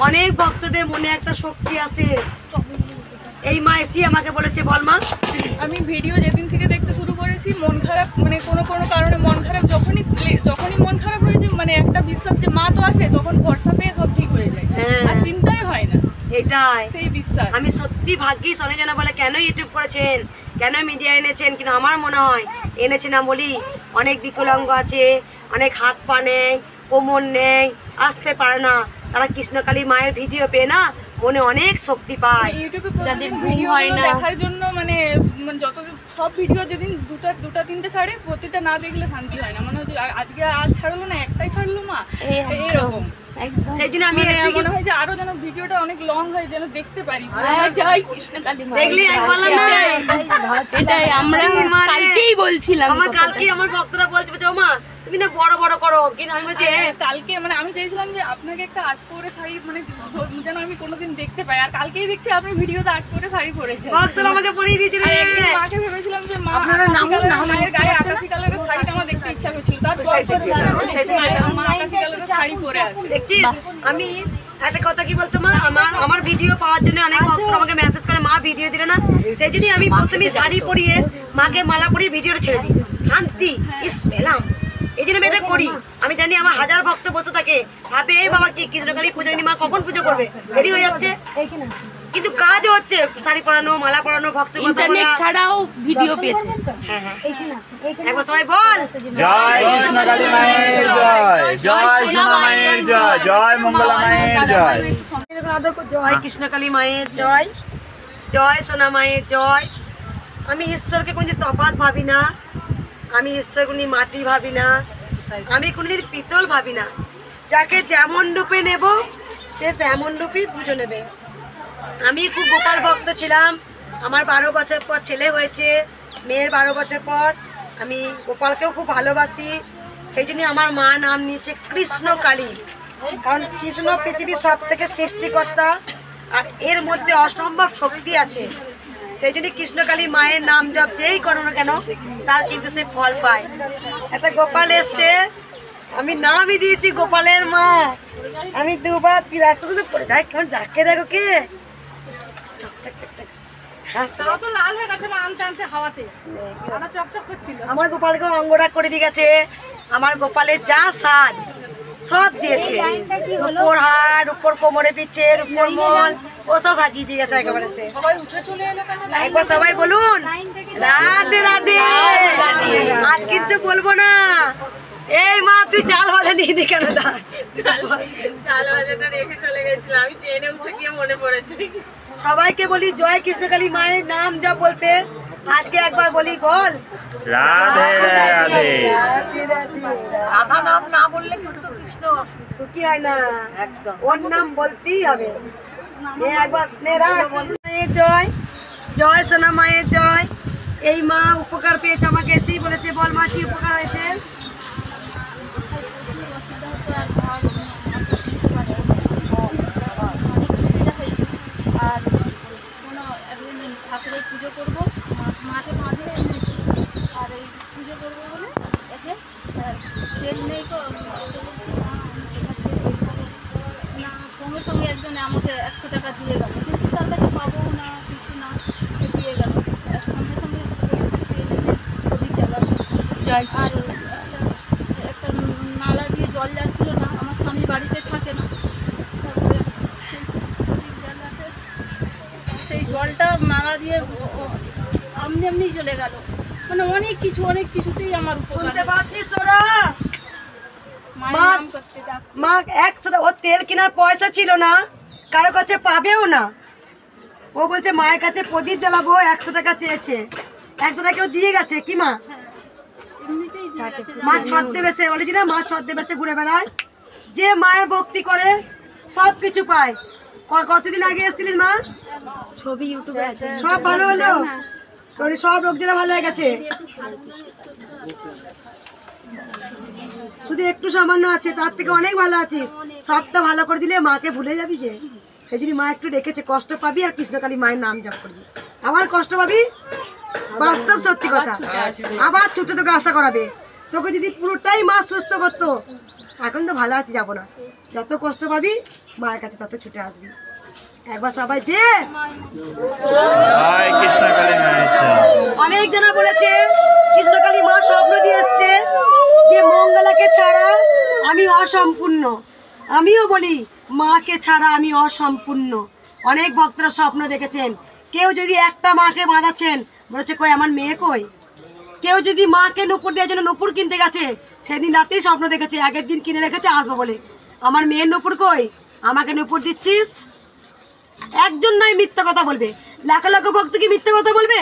অনেক ভক্তদের মনে একটা শক্তি আছে। এই মা এসি আমাকে বলেছে। বল মা। আমি ভিডিও যেদিন থেকে দেখতে শুরু করেছি, মন খারাপ মানে কোনো কারণে মন খারাপ যখনই মন খারাপ হয়েছে, মানে একটা বিশ্বাস যে মা তো আছে, তখন ভরসা পেয়ে সব ঠিক হয়ে যায়, আর চিন্তাই হয় না। এটাই সেই বিশ্বাস। আমি সত্যি ভাগ্যিস। অনেক জন বলে কেন ইউটিউব করেছেন, কেন মিডিয়া এনেছেন, কিন্তু আমার মনে হয় এনেছে না বলি। অনেক বিকলাঙ্গ আছে, অনেক হাত পা নেই, কোমর নেই, আসতে পারে না, তারা কৃষ্ণকালী মায়ের ভিডিও পেয়ে না মনে অনেক শক্তি পায়। ইউটিউবে যাদের ভিডিও দেখার জন্য মানে যত সব ভিডিও যেদিন দুটা তিনটে ছাড়ে, প্রতিটা না দেখলে শান্তি হয় না। মনে হচ্ছে আজ ছাড়লো না, একটাই ছাড়লো মা, এরকম। সেই জন্য আমি মনে হয় যে আরো যেন ভিডিওটা অনেক লং হয়, যেন দেখতে পারি। জয় কৃষ্ণকালী মা। দেখলি আমি বললাম না, এটাই আমরা কালকেই বলছিলাম। আমার কালকে আমার ভক্তরা বলছে ও মা তুমি তুমি না বড় বড় করো, কিন্তু আমি বলছি কালকে মানে আমি চাইছিলাম যে আপনাকে একটা আট পরে শাড়ি মানে যেন আমি কোনোদিন দেখতে পাই, আর কালকেই দেখছি আপনি ভিডিওতে আট পরে শাড়ি পরেছেন। ভক্তরা আমাকে পরিয়ে দিয়েছে রে। মাকে ভেবেছিলাম যে মা মায়ের গায়ে আকাশি কালারের শাড়িটা আমার দেখতে ইচ্ছা হয়েছিল, তার মা আকাশি কালারের শাড়ি পরে আছে। দেখছিস আমি একটা কথা কি বলতো মা, আমার ভিডিও পাওয়ার জন্য অনেক ভক্ত আমাকে মেসেজ করে মা ভিডিও দিলে না, সেই জন্য আমি প্রথমে শাড়ি পরিয়ে মাকে মালা পরিয়ে ভিডিওটা ছেড়ে দিই, শান্তি ইস পেলাম, এই জন্য আমি এটা করি। আমি জানি আমার হাজার ভক্ত বসে থাকে, ভাবে এই বাবা কি কৃষ্ণকালী পুজো মা কখন পুজো করবে, দেরি হয়ে যাচ্ছে, কিন্তু কাজও হচ্ছে, শাড়ি পরানো, মালা পরানো, ভক্ত ইন্টারনেট ছাড়াও ভিডিও পেয়েছে। একবার সবাই বল জয় কৃষ্ণকালী মায়ের জয়, জয় সোনা মায়ের জয়, জয় মঙ্গলা মায়ের জয়। জয় কৃষ্ণকালী মায়ের জয়, জয় সোনা মায়ের জয়। আমি ঈশ্বরকে কোনোদিন তফাৎ ভাবি না, আমি ঈশ্বর কোনোদিন মাটি ভাবি না, আমি কোনোদিন পিতল ভাবি না। যাকে যেমন রূপে নেব সে তেমন রূপেই পুজো নেবে। আমি খুব গোপাল ভক্ত ছিলাম, আমার 12 বছর পর ছেলে হয়েছে, মেয়ের 12 বছর পর। আমি গোপালকেও খুব ভালোবাসি, সেই জন্য আমার মা নাম নিয়েছে কৃষ্ণকালী, কারণ কৃষ্ণ পৃথিবীর সব থেকে সৃষ্টিকর্তা, আর এর মধ্যে অসম্ভব শক্তি আছে। সেই জন্য কৃষ্ণকালী মায়ের নাম জপ যেই করো না কেন তার কিন্তু সে ফল পায়। একটা গোপাল এসছে, আমি নামই দিয়েছি গোপালের মা। আমি দুবার 3 শুধু পরে দেখ কেমন ডাকে, দেখো কে আমার গোপালকে অঙ্গরাগ করে দিয়ে গেছে। আমার গোপালের যা সাজ সব দিয়েছে, উপর হাড়, উপর কোমরে পিছের, উপর মল, ও সব সাজিয়ে দিয়ে গেছে একেবারে। সে একবার সবাই বলুন রাধে রাধে। আজ কিন্তু বলবো না এই মা তুই চাল ভাজা নিয়ে দি কেন, চাল ভাজাটা রেখে চলে গেছিলাম, আমি ট্রেনে উঠে গিয়ে মনে পড়েছে। সবাইকে বলি জয় কৃষ্ণকালী মায়ের নাম যা বলতে, আজকে একবার বলি বল রাধে রাধে। রাধা নাম না বললে কিন্তু কৃষ্ণ সুখী হয় না, একদম ওর নাম বলতেই হবে। একবার মায়ের জয়, জয় সোনা মায়ের জয়। এই মা উপকার পেয়েছে, আমাকে এসেই বলেছে বল মা কি উপকার হয়েছে। আর কোনো একদিন ঠাকুরের পুজো করবো, মাকে বাঁধে এনেছি, আর এই পুজো করবো বলে এসে তেল নেই তো না, সঙ্গে সঙ্গে একজনে আমাকে 100 টাকা দিয়ে গেল, কিন্তু তার কাছে পাবো না কিছু না, সে দিয়ে গেল সঙ্গে সঙ্গে তেল এনে ওদিকে গেল। আর একটা নালা দিয়ে জল যাচ্ছিল না, আমার স্বামী বাড়িতে থাকে না, তারপরে সেই জলটা নালা দিয়ে এমনি এমনি চলে গেল। মানে অনেক কিছুতেই আমার মা 100 ওর তেল কেনার পয়সা ছিল না, কারো কাছে পাবেও না। ও বলছে মায়ের কাছে প্রদীপ জ্বালাবো, 100 টাকা চেয়েছে, 100 টাকা কেউ দিয়ে গেছে কি মা? মা ছদ্মে বেসে বলেছি না, মা ছদ্মে বেসে ঘুরে বেড়ায়। যে মায়ের ভক্তি করে সব কিছু পায়। কতদিন আগে এসেছিলিস মা? ছবি ইউটিউবে আছে, সব ভালো হলো, শরীর সব রোগ জেলা ভালো হয়ে গেছে, শুধু একটু সামান্য আছে, তার থেকে অনেক ভালো আছিস। সবটা ভালো করে দিলে মাকে ভুলে যাবি যে, সেই জন্য মা একটু রেখেছে, কষ্ট পাবি আর কৃষ্ণকালী মায়ের নাম জপ করবি, আবার কষ্ট পাবি, বাস্তব সত্যি কথা, আবার ছুটে তোকে আশা করাবে। তোকে যদি পুরোটাই মা সুস্থ করতো, এখন তো ভালো আছি, যাবো না, যত কষ্ট পাবি মায়ের কাছে তত ছুটে আসবি। একবার সবাই দে জয় কৃষ্ণকালী মায়ের জয়। অনেক জনা বলেছে কৃষ্ণকালী মা স্বপ্ন দিয়ে এসছে যে মঙ্গলাকে ছাড়া আমি অসম্পূর্ণ। আমিও বলি মাকে ছাড়া আমি অসম্পূর্ণ। অনেক ভক্তরা স্বপ্ন দেখেছেন, কেউ যদি একটা মাকে বাঁধাচ্ছেন বলেছে কই আমার মেয়ে কই, কেউ যদি মাকে নুপুর দেওয়ার জন্য নুপুর কিনতে গেছে, সেদিন রাতেই স্বপ্ন দেখেছে, আগের দিন কিনে রেখেছে আসবো বলে, আমার মেয়ের নুপুর কই, আমাকে নুপুর দিচ্ছিস। একজন নয় মিথ্যা কথা বলবে, লাখ লাখ ভক্ত কি মিথ্যা কথা বলবে?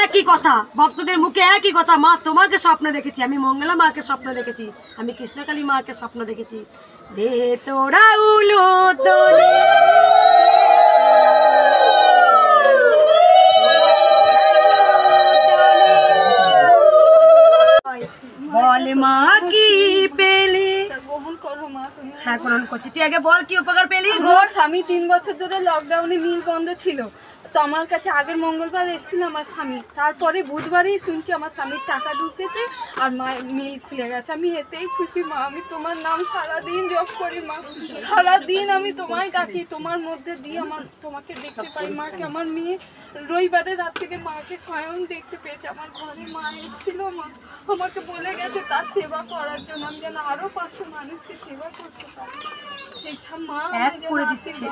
একই কথা, ভক্তদের মুখে একই কথা, মা তোমাকে স্বপ্ন দেখেছি, আমি মঙ্গলা মাকে স্বপ্ন দেখেছি, আমি কৃষ্ণকালী মাকে স্বপ্ন দেখেছি। দে তোরা উলো তোলে বল মা কি হ্যাঁ গ্রহণ করছি। তুই আগে বল কি উপকার পেলি? আমার স্বামী 3 বছর ধরে লকডাউনে মিল বন্ধ ছিল, তো আমার কাছে আগের মঙ্গলবার এসেছিল আমার স্বামী, তারপরে বুধবারেই শুনছি আমার স্বামীর টাকা ঢুকেছে আর মায়ের মিল খুলে গেছে। আমি এতেই খুশি মা, আমি তোমার নাম সারাদিন জপ করি মা, সারাদিন আমি তোমায় ডাকি, তোমার মধ্যে দিয়ে তোমাকে দেখতে পাই মাকে। আমার মেয়ে রবিবারে রাত থেকে মাকে স্বয়ং দেখতে পেয়েছে, আমার ঘরে মা এসেছিল, মা আমাকে বলে গেছে তার সেবা করার জন্য, আমি যেন আরও 500 মানুষকে সেবা করতে পারি। সেই সব মা এক করে দিচ্ছে,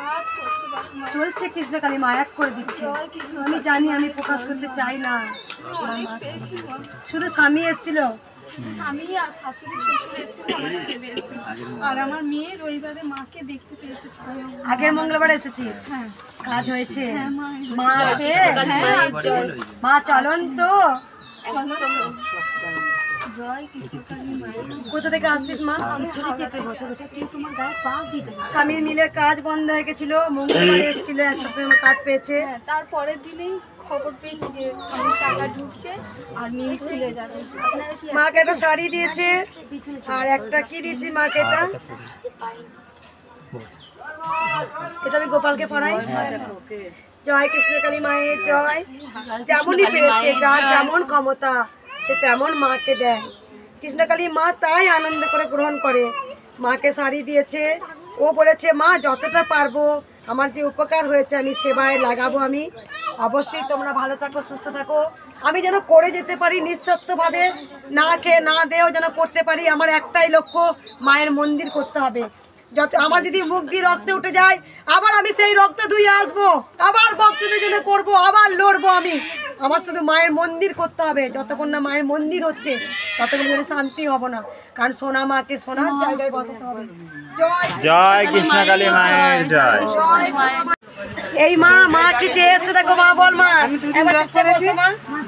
চলছে কৃষ্ণকালী মা এক করে দিচ্ছে। আমি জানি, আমি প্রকাশ করতে চাই না। শুধু স্বামী এসেছিল, স্বামী আর শাশুড়ি শ্বশুর এসেছিল, আমার ছেলে এসেছিল, আর আমার মেয়ে রবিবারে মাকে দেখতে পেয়েছে স্বয়ং। আগের মঙ্গলবার এসেছিস? হ্যাঁ। কাজ হয়েছে? মা মা আছে? আছে। মা চলন তো? কোথা থেকে আসছিস মা? স্বামীর মিলের কাজ বন্ধ হয়ে গেছিল, মঙ্গলবার এসেছিল, এক সপ্তাহে কাজ পেয়েছে। তারপরের দিনেই খবর পেয়েছি যে স্বামীর টাকা ঢুকছে আর মিল খুলে যাবে। মাকে একটা শাড়ি দিয়েছে আর একটা কি দিয়েছি মাকে, এটা আমি গোপালকে পড়াই। জয় কৃষ্ণকালী মায়ের জয়। যেমনই পেরেছে, যার যেমন ক্ষমতা সে তেমন মাকে দেয়। কৃষ্ণকালী মা তাই আনন্দ করে গ্রহণ করে। মাকে শাড়ি দিয়েছে, ও বলেছে মা যতটা পারবো আমার যে উপকার হয়েছে আমি সেবায় লাগাবো। আমি অবশ্যই তোমরা ভালো থাকো, সুস্থ থাকো, আমি যেন করে যেতে পারি নিঃস্বার্থভাবে, না খেয়ে না দেও যেন করতে পারি। আমার একটাই লক্ষ্য, মায়ের মন্দির করতে হবে। যত আমার যদি মুখ দিয়ে রক্তে উঠে যায়, আবার আমি সেই রক্ত ধুয়ে আসবো, আবার ভক্তদের জন্য করবো, আবার লড়বো আমি। আমার শুধু মায়ের মন্দির করতে হবে। যতক্ষণ না মায়ের মন্দির হচ্ছে ততক্ষণ যেন শান্তি হব না, কারণ সোনা মাকে সোনার জায়গায় বসাতে হবে। জয় কৃষ্ণকালী মায়ের জয়। এই মা কি চেয়ে এসছে দেখো, মা বল মা। আমি 2 দিন জব করেছি,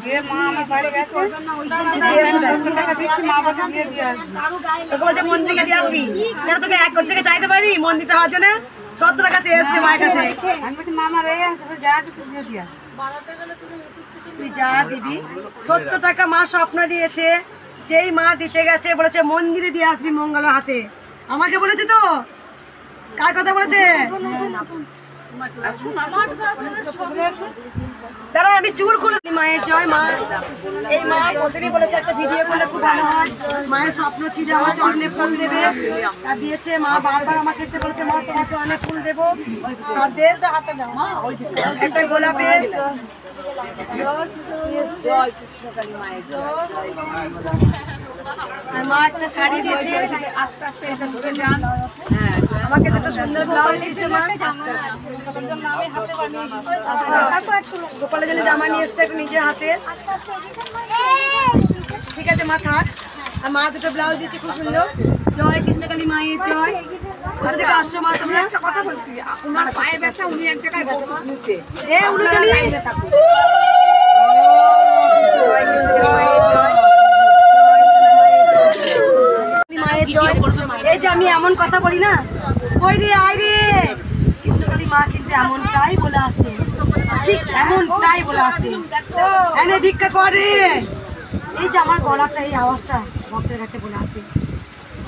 দিয়ে মা আমার বাড়ি গেছে, 70 টাকা দিচ্ছি, মা বলছে দিয়ে দিয়ে আসবি। তোকে বলছে মন্দিরকে দিয়ে আসবি, যেন তোকে 1 কোটি টাকা চাইতে পারি মন্দিরটা হওয়ার জন্য। 70 টাকা চেয়ে এসছে মায়ের কাছে। আমি বলছি মামা রেগে আছে, যা আছে তুই দিয়ে দিয়ে আস। তুই যা দিবি। 70 টাকা মা স্বপ্ন দিয়েছে, যেই মা দিতে গেছে বলেছে মন্দিরে দিয়ে আসবি মঙ্গলার হাতে। আমাকে বলেছে তো? কার কথা বলেছে? দাঁড়া আমি চুল খুলে মায়ের জয়। মা এই মা ওদেরই বলেছে একটা ভিডিও করলে খুব ভালো হয়। মায়ের স্বপ্ন ছিল আমার চরণে ফুল দেবে, আর দিয়েছে। মা বারবার আমাকে এসে বলেছে মা তোমার চরণে ফুল দেবো, আর দে হাতে দাও মা, ওই একটা গোলাপের। আর মা একটা শাড়ি দিয়েছে, আস্তে আস্তে এটা ধরে যান। আমাকে তো সুন্দর ব্লাউজ দিয়েছে মা, গোপালের জন্য জামা নিয়ে এসছে নিজের হাতে। ঠিক আছে মা থাক। আর মা দুটো ব্লাউজ দিয়েছে খুব সুন্দর। জয় কৃষ্ণকালী মায়ের জয়। কোথা থেকে আসছো মা তোমরা? কথা বলছি, ওনার পায়ে ব্যথা, উনি এক জায়গায় বসে নিচে। উলুজনি। জয় কৃষ্ণকালী মায়ের জয়। মায়ের জয়। এই যে আমি এমন কথা বলি না, ওই রে আয় রে, কৃষ্ণকালী মা কিন্তু এমনটাই বলে আসে, ঠিক এমনটাই বলে আসে। এনে ভিক্ষা করে। এই যে আমার গলাটা, এই আওয়াজটা ভক্তের কাছে বলে আসে।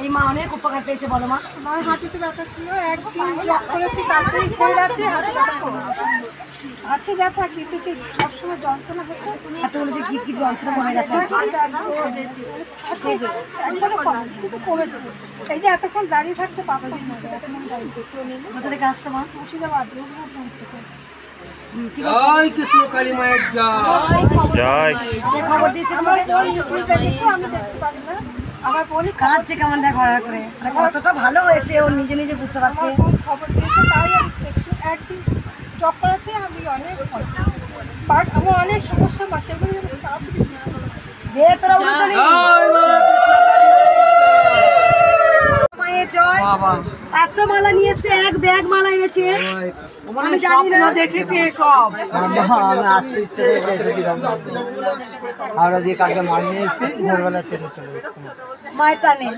এই মা অনেক উপকার পেয়েছে। বলো মা। আমার হাঁটুতে ব্যথা ছিল, একদিন জব করেছি, তারপরে সেই রাতে হাঁটু ব্যথা কমেছে। আছে ব্যথা কিন্তু সবসময় যন্ত্রণা হচ্ছে। হাঁটুগুলো যে কি যন্ত্রণা কমে গেছে, একবারে কিন্তু কমেছে। এই যে এতক্ষণ দাঁড়িয়ে থাকতে পারছি না। কোথা থেকে আসছো মা? মুর্শিদাবাদ। জয় কৃষ্ণকালী মায়ের জয়। খবর দিয়েছে তোমাকে? আমি দেখতে পারি না। আমার বলি কাজ যে কেমন দেখ ঘোরার করে, কতটা ভালো হয়েছে ও নিজে নিজে বুঝতে পারছে। খবর দিয়েছে তাই আমি একদিন জব করাতে আমি অনেক আমার অনেক সমস্যা বা সেগুলো দে তোরা উলুজনি। মায়ের জয়। এত মালা নিয়ে এসছে, এক ব্যাগ মালা এনেছে। আমি জানি না, দেখেছি সব। আমি আসতে ইচ্ছে করে এসেছি, হাওড়া দিয়ে কালকে মাল নিয়ে এসেছি, ভোরবেলা ট্রেনে চলে এসেছি। মায়ের টানে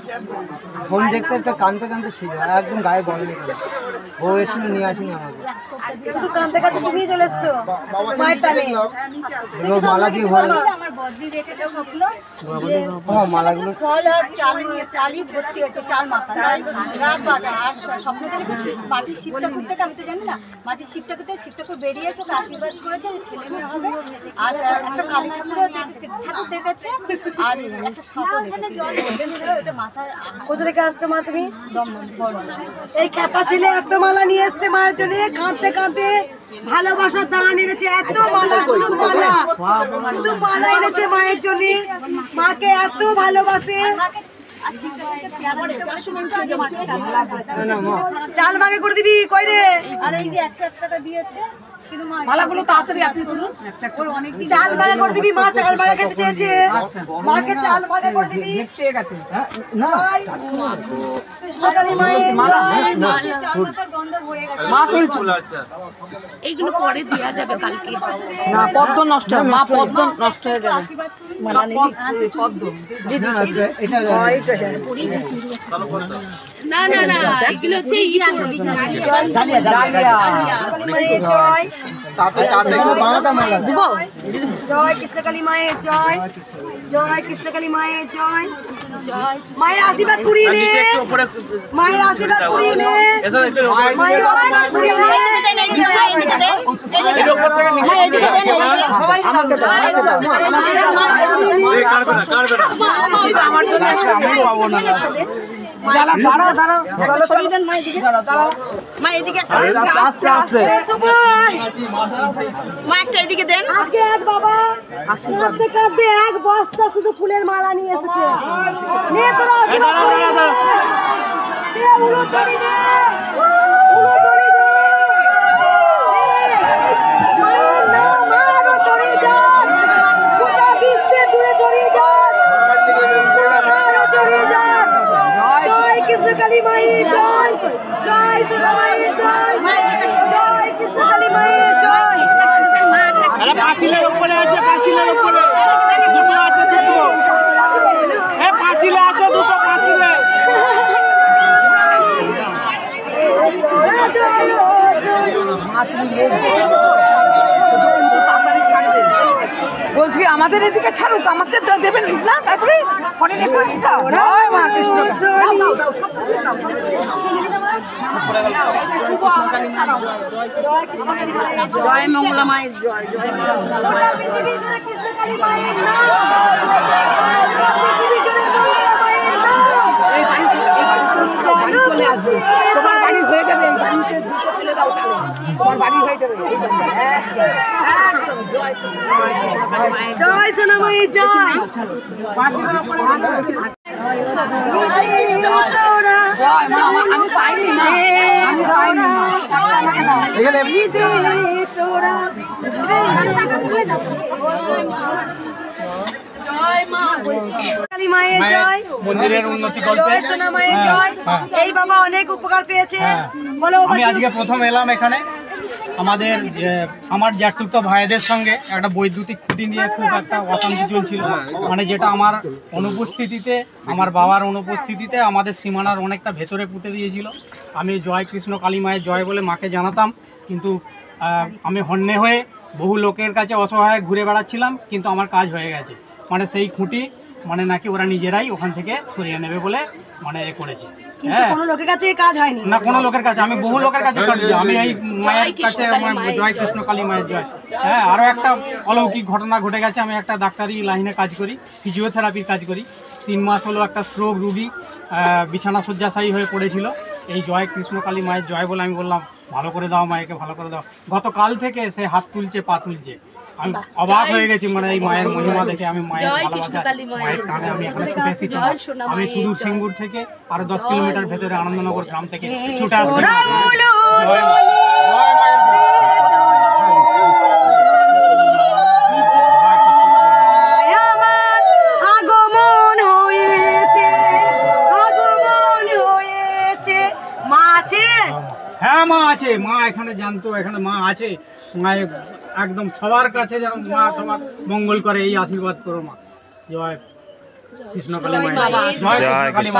ফোন দেখতে দেখতে কাঁদতে কাঁদতে ছিল, একদম গায়ে বল নিয়ে ও এসেছিল, নিয়ে আসেনি আমাকে। শুধু কাঁদতে কাঁদতে তুমি চলে এসছো মায়ের টানে। মালা দিয়ে ভরে আমার বদ্দি রেখেছে স্বপ্ন মালাগুলো ফল আর চালই ভর্তি হয়েছে, চাল মাখা রাত 12টা আর স্বপ্ন দেখেছি মাটির শিব ঠাকুর থেকে, আমি তো জানি না, মাটির শিব ঠাকুর থেকে শিব ঠাকুর বেরিয়ে এসে ওকে আশীর্বাদ করেছে ছেলে মেয়ে হবে। আর একটা কালী ঠাকুরও ঠাকুর দেখেছে, আর একটা সাপও দেখেছে। ওটা মাথায়। কোথা থেকে আসছো মা তুমি? এই খ্যাপা ছেলে এত মালা নিয়ে এসছে মায়ের জন্য, কাঁদতে কাঁদতে ভালোবাসার দান এনেছে, এত মালা, শুধু মালা, শুধু মালা এনেছে মায়ের জন্য। মাকে এত ভালোবাসে। চাল ভাগে করে দিবি কই রে? আর এই যে 101 টাকা দিয়েছে, মালাগুলো তাড়াতাড়ি আপনি তুলুন। চাল ভাগে করে দিবি, মা চাল ভাগে খেতে চেয়েছে, মাকে চাল ভাগে করে দিবি। ঠিক আছে। এইগুলো পরে দেওয়া যাবে কালকে। না, পদ্ম নষ্ট হবে, মা পদ্ম নষ্ট হয়ে যাবে। না না না, এগুলো হচ্ছে জয় কৃষ্ণকালী মায়ের জয়, জয় কৃষ্ণকালী মায়ের জয়। মায়ের আশীর্বাদ কুড়িয়ে নে, মায়ের আশীর্বাদ কুড়িয়ে নে, মায়ের আশীর্বাদ কুড়িয়ে নে। আমার জন্য আমি পাবো না। মা এদিকে একটা এদিকে দেন। এক বাবা কাঁদতে কাঁদতে এক বস্তা শুধু ফুলের মালা নিয়ে এসেছে। নিয়ে তোরা কৃষ্ণকালী মায়ের জয়, জয় সোনা মায়ের জয়, জয় কৃষ্ণকালী মায়ের জয়। পাঁচিলের উপরে আছে, পাঁচিলের উপরে দুটো আছে, দুটো পাঁচিলে আছে, দুটো পাঁচিলে। বলছি আমাদের এদিকে ছাড়ুক, আমাকে দেবেন না, তারপরে পরে জয় মঙ্গলা মায়ের জয়, জয় চলে আসবে, তোমার বাড়ি হয়ে যাবে, এই বাড়িতে চলে দাও, তোমার বাড়ি হয়ে যাবে। জয় সোনা মায়ের জয়। আমি পাইনি না, আমি পাইনি কালী মায়ের জয়, মন্দিরের উন্নতি করতে। জয় সোনা মায়ের জয়। এই বাবা অনেক উপকার পেয়েছে। বলো আমি আজকে প্রথম এলাম এখানে। আমার জ্যাঠতুতো ভাইদের সঙ্গে একটা বৈদ্যুতিক খুঁটি নিয়ে খুব একটা অশান্তি চলছিল, মানে যেটা আমার অনুপস্থিতিতে, আমার বাবার অনুপস্থিতিতে আমাদের সীমানার অনেকটা ভেতরে পুঁতে দিয়েছিল। আমি জয় কৃষ্ণ কালী মায়ের জয় বলে মাকে জানাতাম, কিন্তু আমি হন্যে হয়ে বহু লোকের কাছে অসহায় ঘুরে বেড়াচ্ছিলাম, কিন্তু আমার কাজ হয়ে গেছে। মানে সেই খুঁটি মানে নাকি ওরা নিজেরাই ওখান থেকে সরিয়ে নেবে বলে মানে এ করেছে। কিন্তু কোনো লোকের কাছে কাজ হয়নি না, কোনো লোকের কাছে, আমি বহু লোকের কাছে করেছি। আমি এই মায়ের কাছে জয় কৃষ্ণ কালী মায়ের জয়। হ্যাঁ, আরও একটা অলৌকিক ঘটনা ঘটে গেছে। আমি একটা ডাক্তারি লাইনে কাজ করি, ফিজিওথেরাপির কাজ করি। 3 মাস হলো একটা স্ট্রোক রুগী বিছানা শয্যাশায়ী হয়ে পড়েছিল। এই জয় কৃষ্ণ কালী মায়ের জয় বলে আমি বললাম ভালো করে দাও মায়েকে, ভালো করে দাও। গতকাল থেকে সে হাত তুলছে, পা তুলছে। আমি অবাক হয়ে গেছি, মানে এই মায়ের মহিমা দেখে। আমি মায়ের ভালোবাসা, মায়ের টানে আমি এখানে ছুটে এসেছি। আমি সুদূর সিঙ্গুর থেকে আরো 10 কিলোমিটার ভেতরে আনন্দনগর গ্রাম থেকে ছুটে আসছি। আগমন হয়েছে, আগমন হয়েছে। মা আছে? হ্যাঁ, মা আছে। মা এখানে জানতো, এখানে মা আছে। মায়ের একদম সবার কাছে যেন মা সবার মঙ্গল করে, এই আশীর্বাদ করো মা। জয় কৃষ্ণ কালী মায়ের জয়, কৃষ্ণ কালী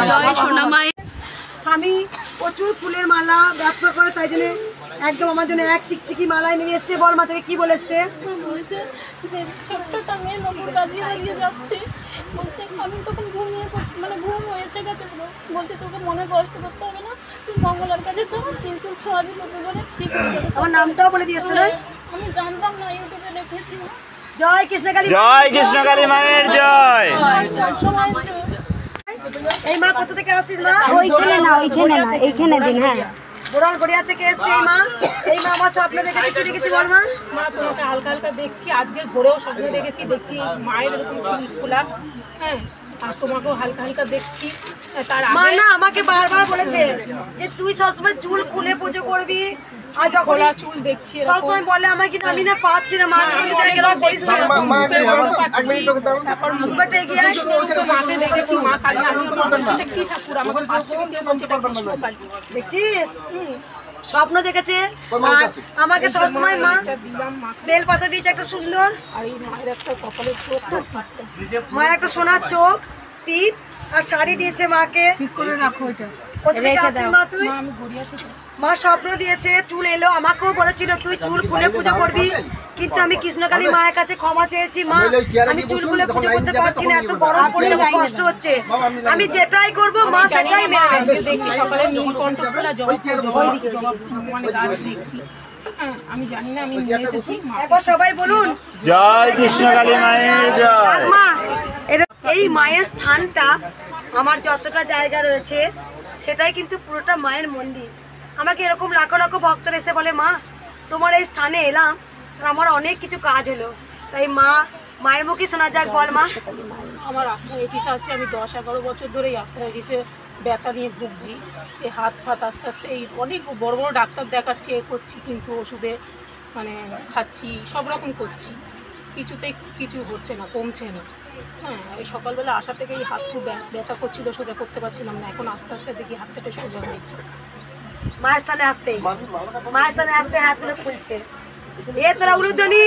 মায়ের। স্বামী প্রচুর ফুলের মালা ব্যবসা করে, তাই জন্য একদম আমার জন্য এক চিকচিকি মালায় নিয়ে এসছে। বল মা, তোকে কি বলেছে? বলেছে যে ছোট্ট মেয়ে নতুন কাজে হারিয়ে যাচ্ছে, বলছে আমি তখন ঘুমিয়ে মানে ঘুম এসে গেছে পুরো। বলছে তোকে মনে কষ্ট করতে হবে না, তুই মঙ্গলার কাছে চল, 300 ছোঁয়াবি তোকে করে ঠিক হয়ে যাবে। আমার নামটাও বলে দিয়েছে না? আমি জানতাম না, ইউটিউবে দেখেছি। জয় কৃষ্ণকালী, জয় কৃষ্ণকালী মায়ের জয়। এই মা কোথা থেকে আসছিস মা? ওইখানে না এইখানে দিন। হ্যাঁ, বোরাল গড়িয়া থেকে এসছে এই মা। এই মা আমার স্বপ্ন দেখেছি, কি দেখেছি বল মা? মা তোমাকে হালকা হালকা দেখছি, আজকের ভোরেও স্বপ্ন দেখেছি মায়ের এরকম চুল খোলা। হ্যাঁ, আর তোমাকেও হালকা হালকা দেখছি। তার মা আগে না আমাকে বারবার বলেছে যে তুই সবসময় চুল খুলে পুজো করবি, আর যখন খোলা চুল দেখছি সবসময় বলে আমাকে, কিন্তু আমি না পাচ্ছি না মা। তারপর মুখটা এগিয়ে মাকে দেখেছি, মা কালী আসলে কি ঠাকুর আমাকে পাশ থেকে কেউ বলছে এটা কৃষ্ণকালী। দেখছিস স্বপ্ন দেখেছে, আর আমাকে সবসময় মা বেল পাতা দিয়েছে একটা সুন্দর, আর এই মায়ের একটা কপালের চোখ, মায়ের একটা সোনার চোখ, টিপ আর শাড়ি দিয়েছে মাকে। ঠিক করে রাখো এটা। কোথা থেকে আসছিস মা তুই? আমি গড়িয়া থেকে মা স্বপ্ন দিয়েছে, চুল এলো, আমাকেও বলেছিল তুই চুল খুলে পুজো করবি, কিন্তু আমি কৃষ্ণকালী মায়ের কাছে ক্ষমা চেয়েছি মা, আমি চুল খুলে পুজো করতে পারছি না, এত গরম পড়ছে, খুব কষ্ট হচ্ছে, আমি যেটাই করব মা সেটাই মেনে নেবে। দেখছি সকালে নীলকণ্ঠ খোলা মানে গাছ দেখছি। হ্যাঁ, আমি জানি না, আমি নিয়ে এসেছি। একবার সবাই বলুন জয় কৃষ্ণকালী মায়ের জয়। মা এই মায়ের স্থানটা আমার যতটা জায়গা রয়েছে সেটাই কিন্তু পুরোটা মায়ের মন্দির। আমাকে এরকম লাখো লাখো ভক্তরা এসে বলে মা তোমার এই স্থানে এলাম, আর আমার অনেক কিছু কাজ হলো, তাই মায়ের মুখে শোনা যাক, বল মা। আমার আর্থ্রাইটিস আছে, আমি 10-11 বছর ধরে এই আর্থ্রাইটিসে ব্যথা নিয়ে ভুগছি। এই হাত ফাত আস্তে আস্তে এই অনেক বড় বড় ডাক্তার দেখাচ্ছি, এ করছি, কিন্তু ওষুধে মানে খাচ্ছি, সব রকম করছি, কিছুতেই কিছু হচ্ছে না, কমছে না। হ্যাঁ, এই সকালবেলা আসা থেকে এই হাত খুব ব্যথা করছিল, সোজা করতে পারছিলাম না, এখন আস্তে আস্তে দেখি হাত থেকে সোজা হয়েছে। মায়ের স্থানে আসতে হাতগুলো খুলছে, এ তোরা উলুধ্বনি।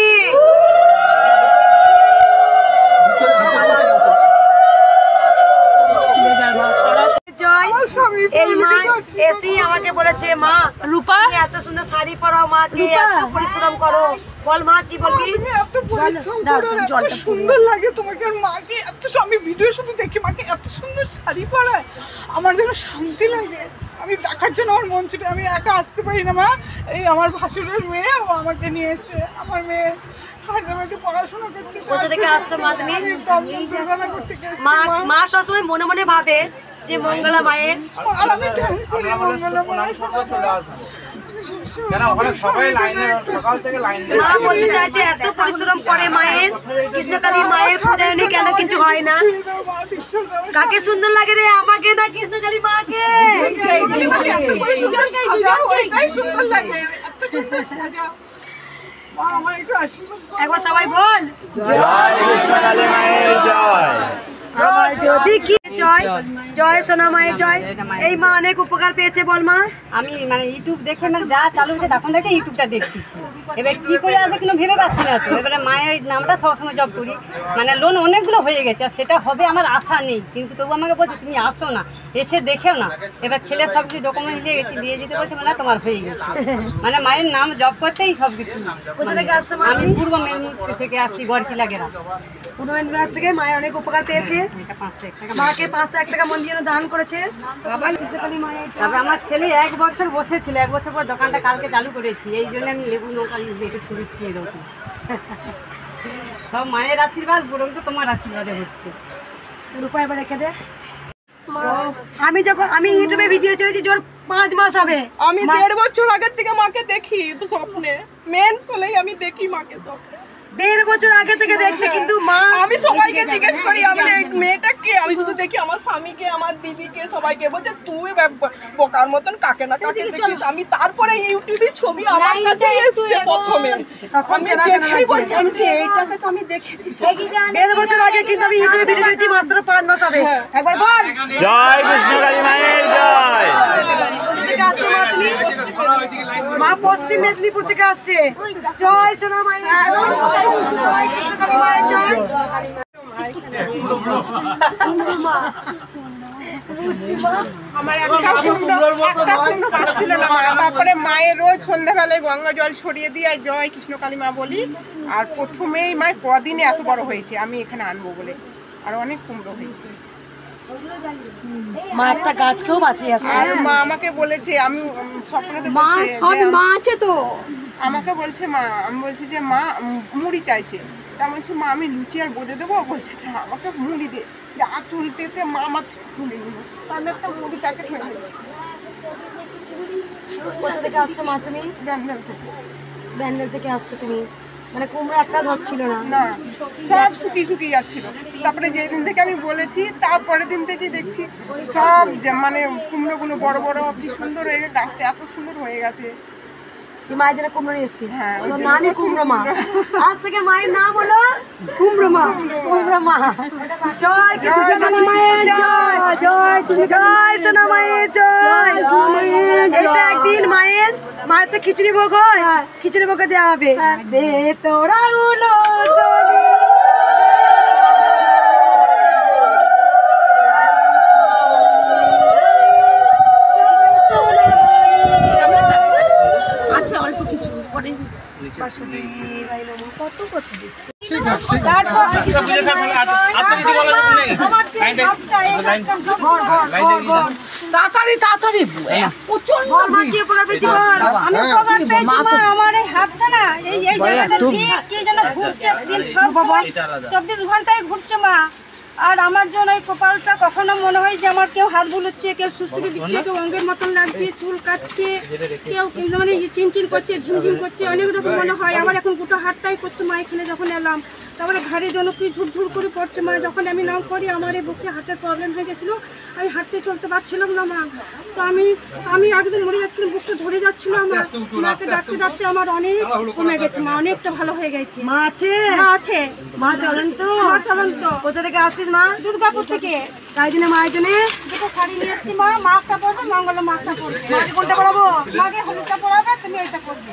জয়, এই মা এসেই আমাকে বলেছে মা রূপা এত সুন্দর শাড়ি পরাও, মাকে এত পরিশ্রম করো, বল মা কি বলবি? এত পরিশ্রম করো, এত সুন্দর লাগে তোমাকে, আর মাকে এত, আমি ভিডিও শুধু দেখি মাকে এত সুন্দর শাড়ি পরায়, আমার যেন শান্তি লাগে, আমি দেখার জন্য আমার মন ছিল, আমি একা আসতে পারি না মা। এই আমার ভাসুরের মেয়ে, ও আমাকে নিয়ে এসে, আমার মেয়ে হায়দ্রাবাদে পড়াশোনা করছে। কোথা থেকে আসছো মা তুমি? দুর্গানগর থেকে এসেছি মা সবসময় মনে মনে ভাবে যে মঙ্গলা মায়ের, আর আমি ধ্যান করি মঙ্গলা মায়ের। মা বলতে চাইছে এত পরিশ্রম করে মায়ের, কৃষ্ণকালী মায়ের পূজা নিয়ে কেন কিছু হয় না? কাকে সুন্দর লাগে রে, আমাকে না কৃষ্ণকালী মাকে? সুন্দর লাগে, এত সুন্দর সাজাও। মা আমার একটু আশীর্বাদ করো। একবার সবাই বল জয় কৃষ্ণকালী মায়ের জয়। আমার যদি কি জয়, জয় সোনা মায়ের জয়। এই মা অনেক উপকার পেয়েছে, বল মা। আমি মানে ইউটিউব দেখে মানে যা চালু হচ্ছে তখন থেকে ইউটিউবটা দেখতেছি, এবার কি করে আসবে কিন্তু ভেবে পাচ্ছি না তো। এবারে মায়ের নামটা সবসময় জব করি, মানে লোন অনেকগুলো হয়ে গেছে, আর সেটা হবে আমার আশা নেই, কিন্তু তবু আমাকে বলছে তুমি আসো না, এসে দেখেও না। এবার ছেলে সব কিছু ডকুমেন্ট দিয়ে গেছি, দিয়ে যেতে বলছে মানে তোমার হয়ে গেছে, মানে মায়ের নাম জব করতেই সব কিছু। কোথা থেকে আসছো মা? আমি পূর্ব মেদিনীপুর থেকে আসছি, গড়কিলা গ্রাম। পূর্ব মেদিনীপুর থেকে মায়ের অনেক উপকার পেয়েছে, মাকে 501 টাকা মন্দিরে দান করেছে। কৃষ্ণকালী মায়ের তারপরে আমার ছেলে 1 বছর বসেছিল, 1 বছর পর দোকানটা কালকে চালু করেছি, এই জন্য আমি লেবু নৌকা দেখে শুরু করে দেবো। সব মায়ের আশীর্বাদ, বরং তো তোমার আশীর্বাদে হচ্ছে। রূপা এবার রেখে দে। আমি ইউটিউবে ভিডিও ছেড়েছি, জোর 5 মাস হবে। আমি 1.5 বছর আগের থেকে মাকে দেখি স্বপ্নে, মেন হলেই আমি দেখি মাকে স্বপ্নে। 1.5 বছর আগে থেকে দেখছি, কিন্তু মা আমি সবাইকে জিজ্ঞেস করি আমি এই মেয়েটা কে, আমি শুধু দেখি আমার স্বামীকে, আমার দিদিকে, সবাইকে বলছে তুই বোকার মতন কাকে না কাকে দেখিস। আমি তারপরে ইউটিউবে ছবি আমার কাছে এসেছে প্রথমে, তখন আমি বলছি আমি যে এইটাকে তো আমি দেখেছি 1.5 বছর আগে, কিন্তু আমি ইউটিউবে ভিডিও ছেড়েছি মাত্র 5 মাস হবে। একবার বল জয় কৃষ্ণকালী মায়ের জয়। কোথা থেকে আসছো মা তুমি? মা পশ্চিম মেদিনীপুর থেকে আসছে। জয় সোনা মায়ের জয়, কৃষ্ণকালী মায়ের জয়। আমার একটা পাচ্ছিল না মা, তারপরে মায়ের রোজ সন্ধ্যাবেলায় গঙ্গা জল ছড়িয়ে দিয়ে জয় কৃষ্ণকালী মা বলি, আর প্রথমেই মায়ের কদিনে এত বড় হয়েছে আমি এখানে আনবো বলে। আর অনেক কুমড়ো হয়েছে। মা একটা গাছকেও বাঁচিয়ে আছে। আর মা আমাকে বলেছে, আমি স্বপ্নেতে মা বলছে সব যে মা আছে তো, আমাকে বলছে মা, আমি বলছি যে মা মুড়ি চাইছে, তা বলছি মা আমি লুচি আর বোঁদে দেবো, বলছে হ্যাঁ আমাকে মুড়ি দে। হাত উল্টেতে মা আমার তুলে নিল, আমি একটা মুড়ি প্যাকেট ফেলেছি। কোথা থেকে আসছো মা তুমি? ব্যান্ডেল থেকে। ব্যান্ডেল থেকে আসছো তুমি, মানে কুমড়ো একটা ধরছিল না? না, সব শুকিয়ে শুকিয়ে যাচ্ছিল। তারপরে যেদিন থেকে আমি বলেছি তারপরের দিন থেকে দেখছি সব মানে কুমড়োগুলো বড় বড় কি সুন্দর হয়ে গেছে, গাছটা এত সুন্দর হয়ে গেছে। তুই মায়ের জন্য কুমড়ো নিয়ে এসেছিস? হ্যাঁ, তোর নামই কুমড়ো মা। আজ থেকে মায়ের নাম হলো কুমড়ো মা। কুমড়ো মা। জয় কৃষ্ণ মায়ের জয়, জয় সোনা মায়ের জয়। এটা একদিন মায়ের তো খিচুড়ি ভোগ হয়, খিচুড়ি ভোগে দেওয়া হবে। দে তোরা উলো আছে অল্প কিছু পরে কত কথা দিচ্ছে। তাড়াতাড়ি তাড়াতাড়ি প্রচন্ড আমার এই হাতটা না এই জায়গাটা ঠিক কি যেন ঘুরছে, 24 ঘন্টায় ঘুরছে মা। আর আমার জন্য এই কপালটা কখনো মনে হয় যে আমার কেউ হাত বুলোচ্ছে, কেউ সুসুরি দিচ্ছে, কেউ অঙ্গের মতন লাগছে, চুল কাটছে, কেউ মানে চিনচিন করছে, ঝিমঝিম করছে, অনেক রকম মনে হয়। আমার এখন দুটো হাতটাই করছে মা এখানে যখন এলাম। তারপরে ঘাড়ে যেন কি ঝুরঝুর করে পড়ছে মা। যখন আমি নাম করি আমার এই বুকে হাতের প্রবলেম হয়ে গেছিলো, আমি হাঁটতে চলতে পারছিলাম না মা। তো আমি একদিন মরে যাচ্ছিলাম, বুকটা ধরে যাচ্ছিলো আমার। মাকে ডাকতে ডাকতে আমার অনেক কমে গেছে মা, অনেকটা ভালো হয়ে গেছে। মা আছে? মা আছে। মা চলেন তো? মা চলেন তো। কোথা থেকে আসছিস মা? দুর্গাপুর থেকে। তাই জন্য মায়ের জন্য দুটো শাড়ি নিয়ে এসছি মা, মাছটা পরবে, মঙ্গল মাছটা পরবে। মাকে কোনটা পড়াবো? মাকে হলুদটা পরাবে, তুমি এটা করবে।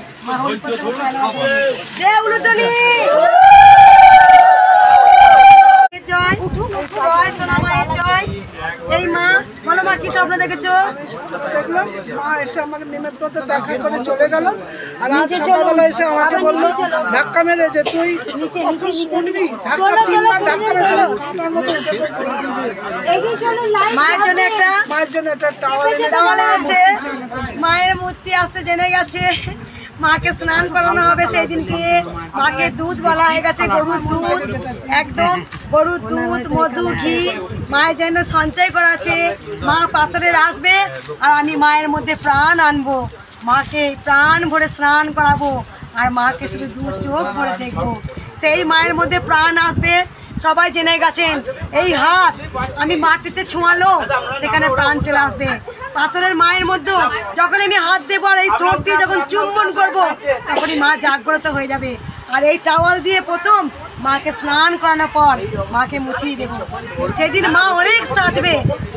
জয়, জয় সোনা মায়ের জয়। এই মা বলো মা কি স্বপ্ন দেখেছো? দেখলাম মা এসে আমাকে নিমন্ত্রণ দেখা করে চলে গেল। আর আজ সকালবেলা এসে আমাকে বললো ধাক্কা মেরে যে তুই শুনবি, ধাক্কা 3 বার ধাক্কা মেরেছে। মায়ের জন্য একটা টাওয়াল আছে। মায়ের মূর্তি আসতে জেনে গেছে, মাকে স্নান করানো হবে সেই দিনকে। মাকে দুধ বলা হয়ে গেছে, গরুর দুধ, একদম গরুর দুধ, মধু, ঘি মায়ের জন্য সঞ্চয় করা আছে। মা পাথরের আসবে আর আমি মায়ের মধ্যে প্রাণ আনবো, মাকে প্রাণ ভরে স্নান করাবো আর মাকে শুধু দুধ চোখ ভরে দেখবো। সেই মায়ের মধ্যে প্রাণ আসবে, সবাই জেনে গেছেন। এই হাত আমি মাটিতে ছোঁয়ালো সেখানে প্রাণ চলে আসবে। পাথরের মায়ের মধ্যে যখন আমি হাত দেবো আর এই চোখ দিয়ে যখন চুম্বন করবো তখনই মা জাগ্রত হয়ে যাবে। আর এই টাওয়াল দিয়ে প্রথম মাকে স্নান করানোর পর মাকে মুছিয়ে দেবো। সেদিন মা অনেক সাজবে,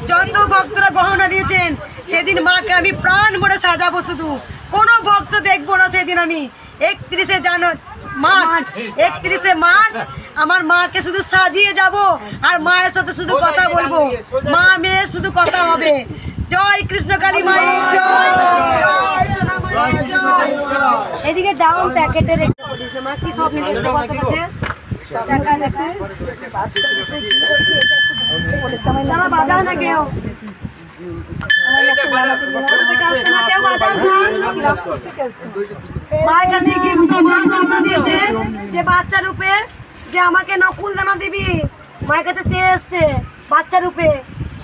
যত ভক্তরা গহনা দিয়েছেন সেদিন মাকে আমি প্রাণ ভরে সাজাবো, শুধু কোনো ভক্ত দেখবো না সেদিন। আমি 31শে মার্চ আমার মাকে শুধু সাজিয়ে যাব আর মায়ের সাথে শুধু কথা বলবো, মা মেয়ে শুধু কথা হবে। জয় কৃষ্ণকালী মায়ের জয়, জয় সোনা মায়ের জয়। এদিকে দাও প্যাকেটে রেখে বলিস না মা কি সব মিলে কত আছে টাকা দেখে না বাধা না কেউ মায়ের কাছে কি স্বপ্ন দিয়েছে যে বাচ্চা রূপে যে আমাকে নকুল দানা দিবি, মায়ের কাছে চেয়ে এসছে বাচ্চা রূপে।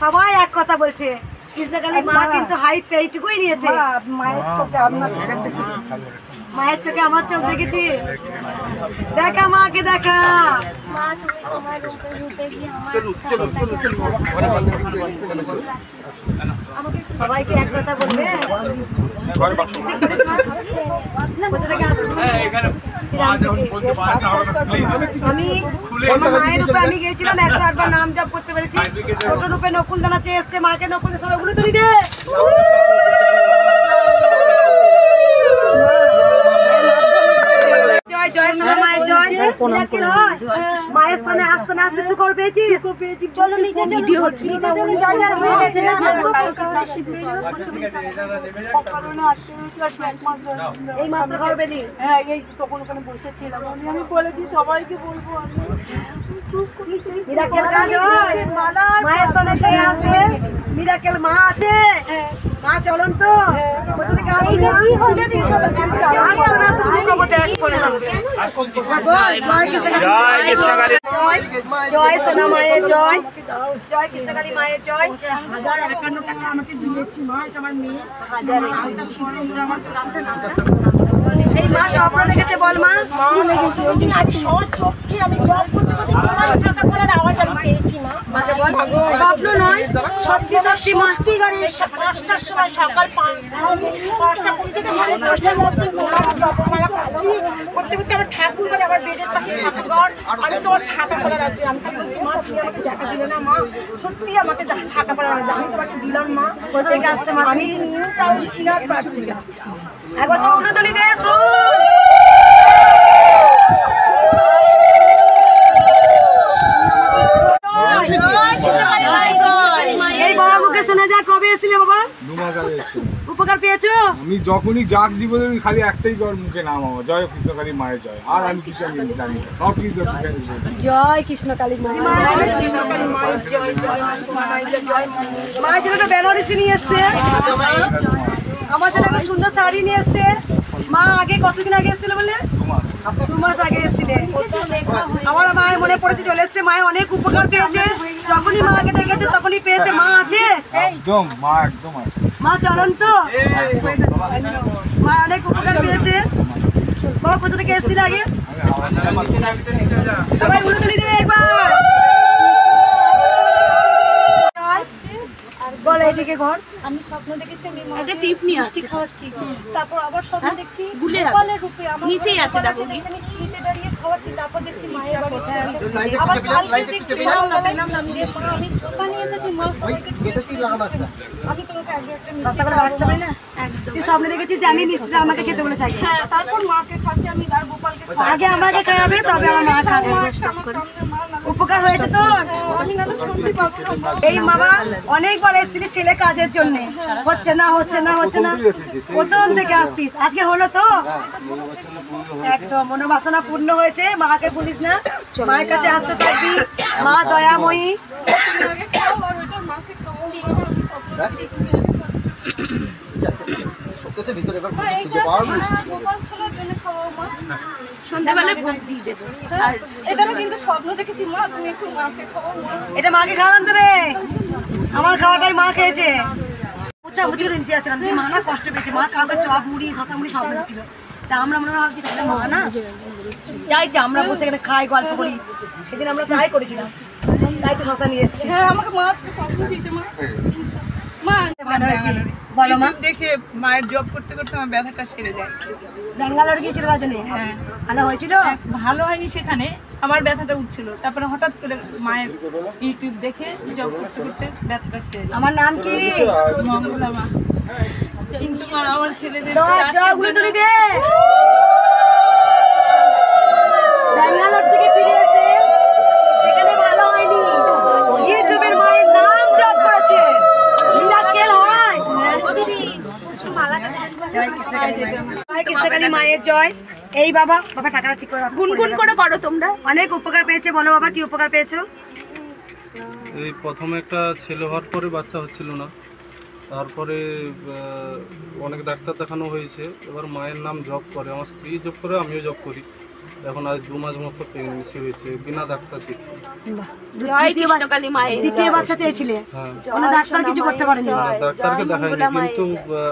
সবাই এক কথা বলছে, কৃষ্ণকালী মা কিন্তু হাইটটা এইটুকুই নিয়েছে। মায়ের চোখে মায়ের চোখে আমার চোখ দেখেছি, দেখা মাকে দেখা। সবাইকে এক কথা বলবে। আমি আমার মায়ের উপরে আমি গিয়েছিলাম 108 বার নাম জপ করতে পেরেছি। ছোট রূপে নকুল দানা চেয়ে এসছে, মাকে নকুল সব ওগুলো তুলি দে। জয় জয় জয় সোনা মায়ের জয়। মিরাকেল হয়। মায়ের স্থানে আসতে না আসতে সুখবর পেয়েছিস? চলো নিচে চলো, নিচে চলো, যার হয়ে গেছে না। এই মাত্র খবর পেলি? হ্যাঁ, এই তখন ওখানে বসেছিলাম আমি বলেছি সবাইকে বলবো আমি। মিরাকেল কাজ হয়। মায়ের স্থানে কে আসবে? মিরাকেল মা আছে, মা চলন তো কোথা থেকে আসবে? জয় কৃষ্ণকালী। জয় সোনা মায়ের জয়, জয় কৃষ্ণকালী মায়ের জয়। 51 টাকা আমাকে দিয়েছি মা, এটা আমার মেয়ে। এই মা স্বপ্ন দেখেছে, বল মা। স্বপ্ন নয়, সত্যি সত্যি মা। 5টার সময় সকাল 5:20 থেকে 5:30টার মধ্যে করতে করতে আমার ঠাকুর ঘরে, আমার বেডের পাশে ঠাকুর ঘর। আমি তো শাখা পড়ার আছে, আমি বলছি মা তুমি আমাকে দেখা দিলে না মা, সত্যি আমাকে শাখা পড়ার আছে, আমি তোমাকে দিলাম মা। কোথা থেকে আসছে মা? আমি নিউ টাউন চিনার পাড় থেকে আসছি। একবার স্বপ্নতলি দে শোন। এই বড় মুখে শোনা যা, কবে এসেছিলে বাবা? 2 মাস আগে এসেছি। উপকার পেয়েছো? আমি যখনই যাক জীবনে খালি একটাই কর মুখে নাম আমার, জয় কৃষ্ণকালী মায়ের জয়। আর আমি কিছু আমি জানি না, সব কিছু জয় কৃষ্ণকালী মায়ের জয়, জয় মায়ের জন্য একটা বেনারসি নিয়ে এসছে, আমার জন্য একটা সুন্দর শাড়ি নিয়ে এসছে। মা আগে কতদিন আগে এসেছিল বললে? 2 মাস আগে এসেছিলে। আমার মায়ের মনে পড়েছে, চলে এসছে। মায়ের অনেক উপকার পেয়েছে, যখনই মাকে দেখেছে তখনই পেয়েছে। মা আছে একদম, মা একদম আছে। মা চলন তো, মা অনেক উপকার পেয়েছে। বাবা কোথা থেকে এসেছিল আগে? সবাই উলুতুলি দেবে একবার। বল এইদিকে ঘর। আমি স্বপ্ন দেখেছি আমি একটা টিপ নিয়ে আসছি খাওয়াচ্ছি, তারপর আবার স্বপ্ন দেখছি গোপালের রূপে আমার নিচেই আছে, দেখো আমি সিটে দাঁড়িয়ে খাওয়াচ্ছি, তারপর দেখছি মায়ের বাড়িতে আছে। আবার কালকে দেখছি যে মা আমি দোকানে এসেছি, মা আমি তোমাকে আগে একটা রাস্তা করে রাখতে পারি না। তুই স্বপ্নে দেখেছিস যে আমি মিষ্টি আমাকে খেতে বলে চাই? হ্যাঁ, তারপর মাকে খাচ্ছি আমি আর গোপালকে আগে আমাকে খাওয়াবে, তবে আমার মা খাবে। উপকার হয়েছে তোর? এই বাবা অনেকবার এসেছিলি ছেলে কাজের জন্য, হচ্ছে না হচ্ছে না হচ্ছে না, প্রথম থেকে আসছিস, আজকে হলো তো? একদম মনোবাসনা পূর্ণ হয়েছে। মাকে ভুলিস না, মায়ের কাছে আসতে থাকবি, মা দয়াময়ী। সন্ধ্যাবেলায় ভোগ দিয়ে দেবো। আর এটা আমি কিন্তু স্বপ্ন দেখেছি মা, তুমি একটু মাকে খাওয়াও মা। এটা মাকে খাওয়ালাম তো রে, আমার খাওয়াটাই মা খেয়েছে। বুঝা বুঝি করে নিচে আছে, মা না কষ্ট পেয়েছে। মা কাউকে চপ মুড়ি শশা মুড়ি সব দিচ্ছিল, তা আমরা মনে ভাবছি তাহলে মা না যাই যে আমরা বসে এখানে খাই গল্প করি। সেদিন আমরা তাই করেছিলাম, তাই তো শশা নিয়ে এসেছি। হ্যাঁ, আমাকে মা আজকে স্বপ্ন দিয়েছে মা। মা ভালো হয়েছে, বলো মা। দেখে মায়ের জব করতে করতে আমার ব্যথাটা সেরে যায়। ব্যাঙ্গালোর গিয়েছিল তার জন্য? হ্যাঁ, ভালো হয়েছিল? ভালো হয়নি, সেখানে আমার ব্যথাটা উঠছিল, তারপরে হঠাৎ করে মায়ের ইউটিউব দেখে জব করতে করতে ব্যথাটা সেরে যায়। আমার নাম কি? মঙ্গলা মা। কিন্তু মা আমার ছেলেদের উলুতুলি দে। ব্যাঙ্গালোর থেকে ফিরে এসে সেখানে ভালো হয়নি, ইউটিউবের মায়ের নাম জপ করেছে, মিরাকেল হয়। জয় কৃষ্ণকালী মায়ের জয়। এই বাবা, বাবা টাকাটা ঠিক করে গুনগুন করে করো তোমরা। অনেক উপকার পেয়েছে, বলো বাবা কি উপকার পেয়েছো? এই প্রথমে একটা ছেলে হওয়ার পরে বাচ্চা হচ্ছিল না, তারপরে অনেক ডাক্তার দেখানো হয়েছে। এবার মায়ের নাম জব করে, আমার স্ত্রী জব করে, আমিও জব করি। এখন আজ 2 মাস মতো প্রেগনেন্সি হয়েছে বিনা ডাক্তার দেখে। জয় কৃষ্ণকালী মায়ের। দ্বিতীয় বাচ্চা চেয়েছিলে, কোনো ডাক্তার কিছু করতে পারেনি? ডাক্তারকে দেখায়নি, কিন্তু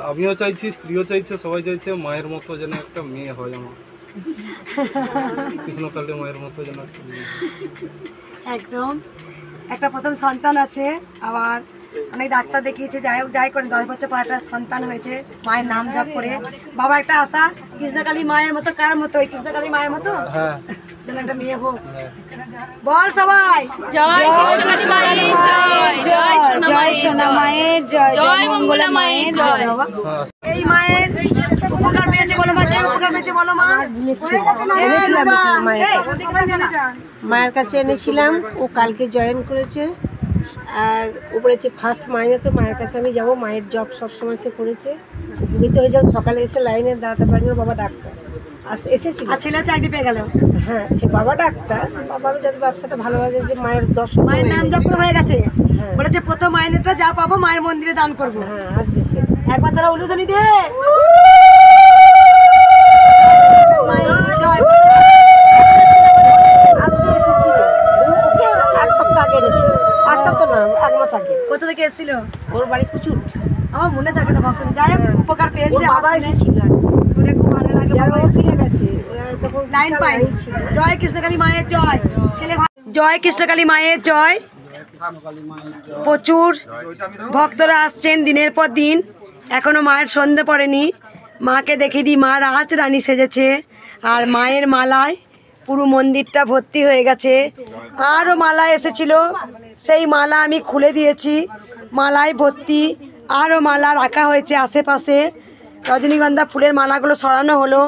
আমিও চাইছি, স্ত্রীও চাইছে, সবাই চাইছে মায়ের মতো যেন একটা মেয়ে হয় আমার, কৃষ্ণকালী মায়ের মতো যেন একটা মেয়ে। একদম একটা প্রথম সন্তান আছে, আবার অনেক ডাক্তার দেখিয়েছে, যাই হোক যাই করে 10 বছর পর একটা সন্তান হয়েছে মায়ের নাম জপ করে। বাবা একটা আশা, কৃষ্ণকালী মায়ের মতো। কার মতো? কৃষ্ণকালী মায়ের মতো। একটা মেয়ে হোক। বল সবাই জয় কৃষ্ণ মায়ের জয়, জয় সোনা মায়ের জয়, জয় মঙ্গলা মায়ের জয়। এই মায়ের উপকার পেয়েছে বলো মা, কে উপকার পেয়েছে বলো মা? মায়ের কাছে এনেছিলাম, ও কালকে জয়েন করেছে আর ও বলেছে ফার্স্ট মাইনে তো মায়ের কাছে আমি যাবো। মায়ের জব সবসময় সে করেছে, উপকৃত হয়েছে। সকালে এসে লাইনে দাঁড়াতে পারিনি, বাবা ডাক্তার এসেছিল, আর ছেলে চাকরি পেয়ে গেল। হ্যাঁ, সে বাবা ডাক্তার, বাবারও যাতে ব্যবসাটা ভালো লাগে, যে মায়ের দর্শন মায়ের নাম জপ হয়ে গেছে। বলেছে প্রথম মাইনেটা যা পাবো মায়ের মন্দিরে দান করবো। হ্যাঁ, আসবে সে। একবার তারা উলুধনি দে। আজকে এসেছিল, ওকে এক সপ্তাহ আগে এনেছিল, এক সপ্তাহ না 1 মাস আগে। কোথা থেকে এসেছিল? ওর বাড়ি প্রচুর, আমার মনে থাকে না ভক্ত। যাই হোক, উপকার পেয়েছে। বাবা এসেছিল, শুনে খুব ভালো লাগে। বাবা এসে গেছে তখন লাইন পাই। জয় কৃষ্ণকালী মায়ের জয়। ছেলে জয় কৃষ্ণকালী মায়ের জয়। প্রচুর ভক্তরা আসছেন দিনের পর দিন, এখনো মায়ের সন্ধে পড়েনি। মাকে দেখে দিই, মা রাজ রানী সেজেছে আর মায়ের মালায় পুরো মন্দিরটা ভর্তি হয়ে গেছে। আরও মালা এসেছিল, সেই মালা আমি খুলে দিয়েছি, মালায় ভর্তি। আরও মালা রাখা হয়েছে আশেপাশে, রজনীগন্ধা ফুলের মালাগুলো সরানো হলো।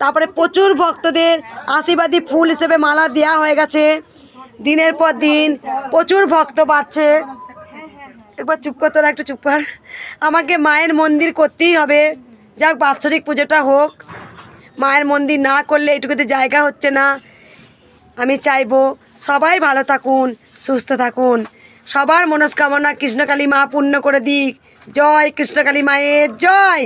তারপরে প্রচুর ভক্তদের আশীর্বাদী ফুল হিসেবে মালা দেওয়া হয়ে গেছে। দিনের পর দিন প্রচুর ভক্ত বাড়ছে। একবার চুপ কর, তোরা একটু চুপ কর। আমাকে মায়ের মন্দির করতেই হবে, যাক বাৎসরিক পুজোটা হোক। মায়ের মন্দির না করলে এটুকুতে জায়গা হচ্ছে না। আমি চাইবো সবাই ভালো থাকুন, সুস্থ থাকুন, সবার মনস্কামনা কৃষ্ণকালী মা পূর্ণ করে দিক। জয় কৃষ্ণকালী মায়ের জয়।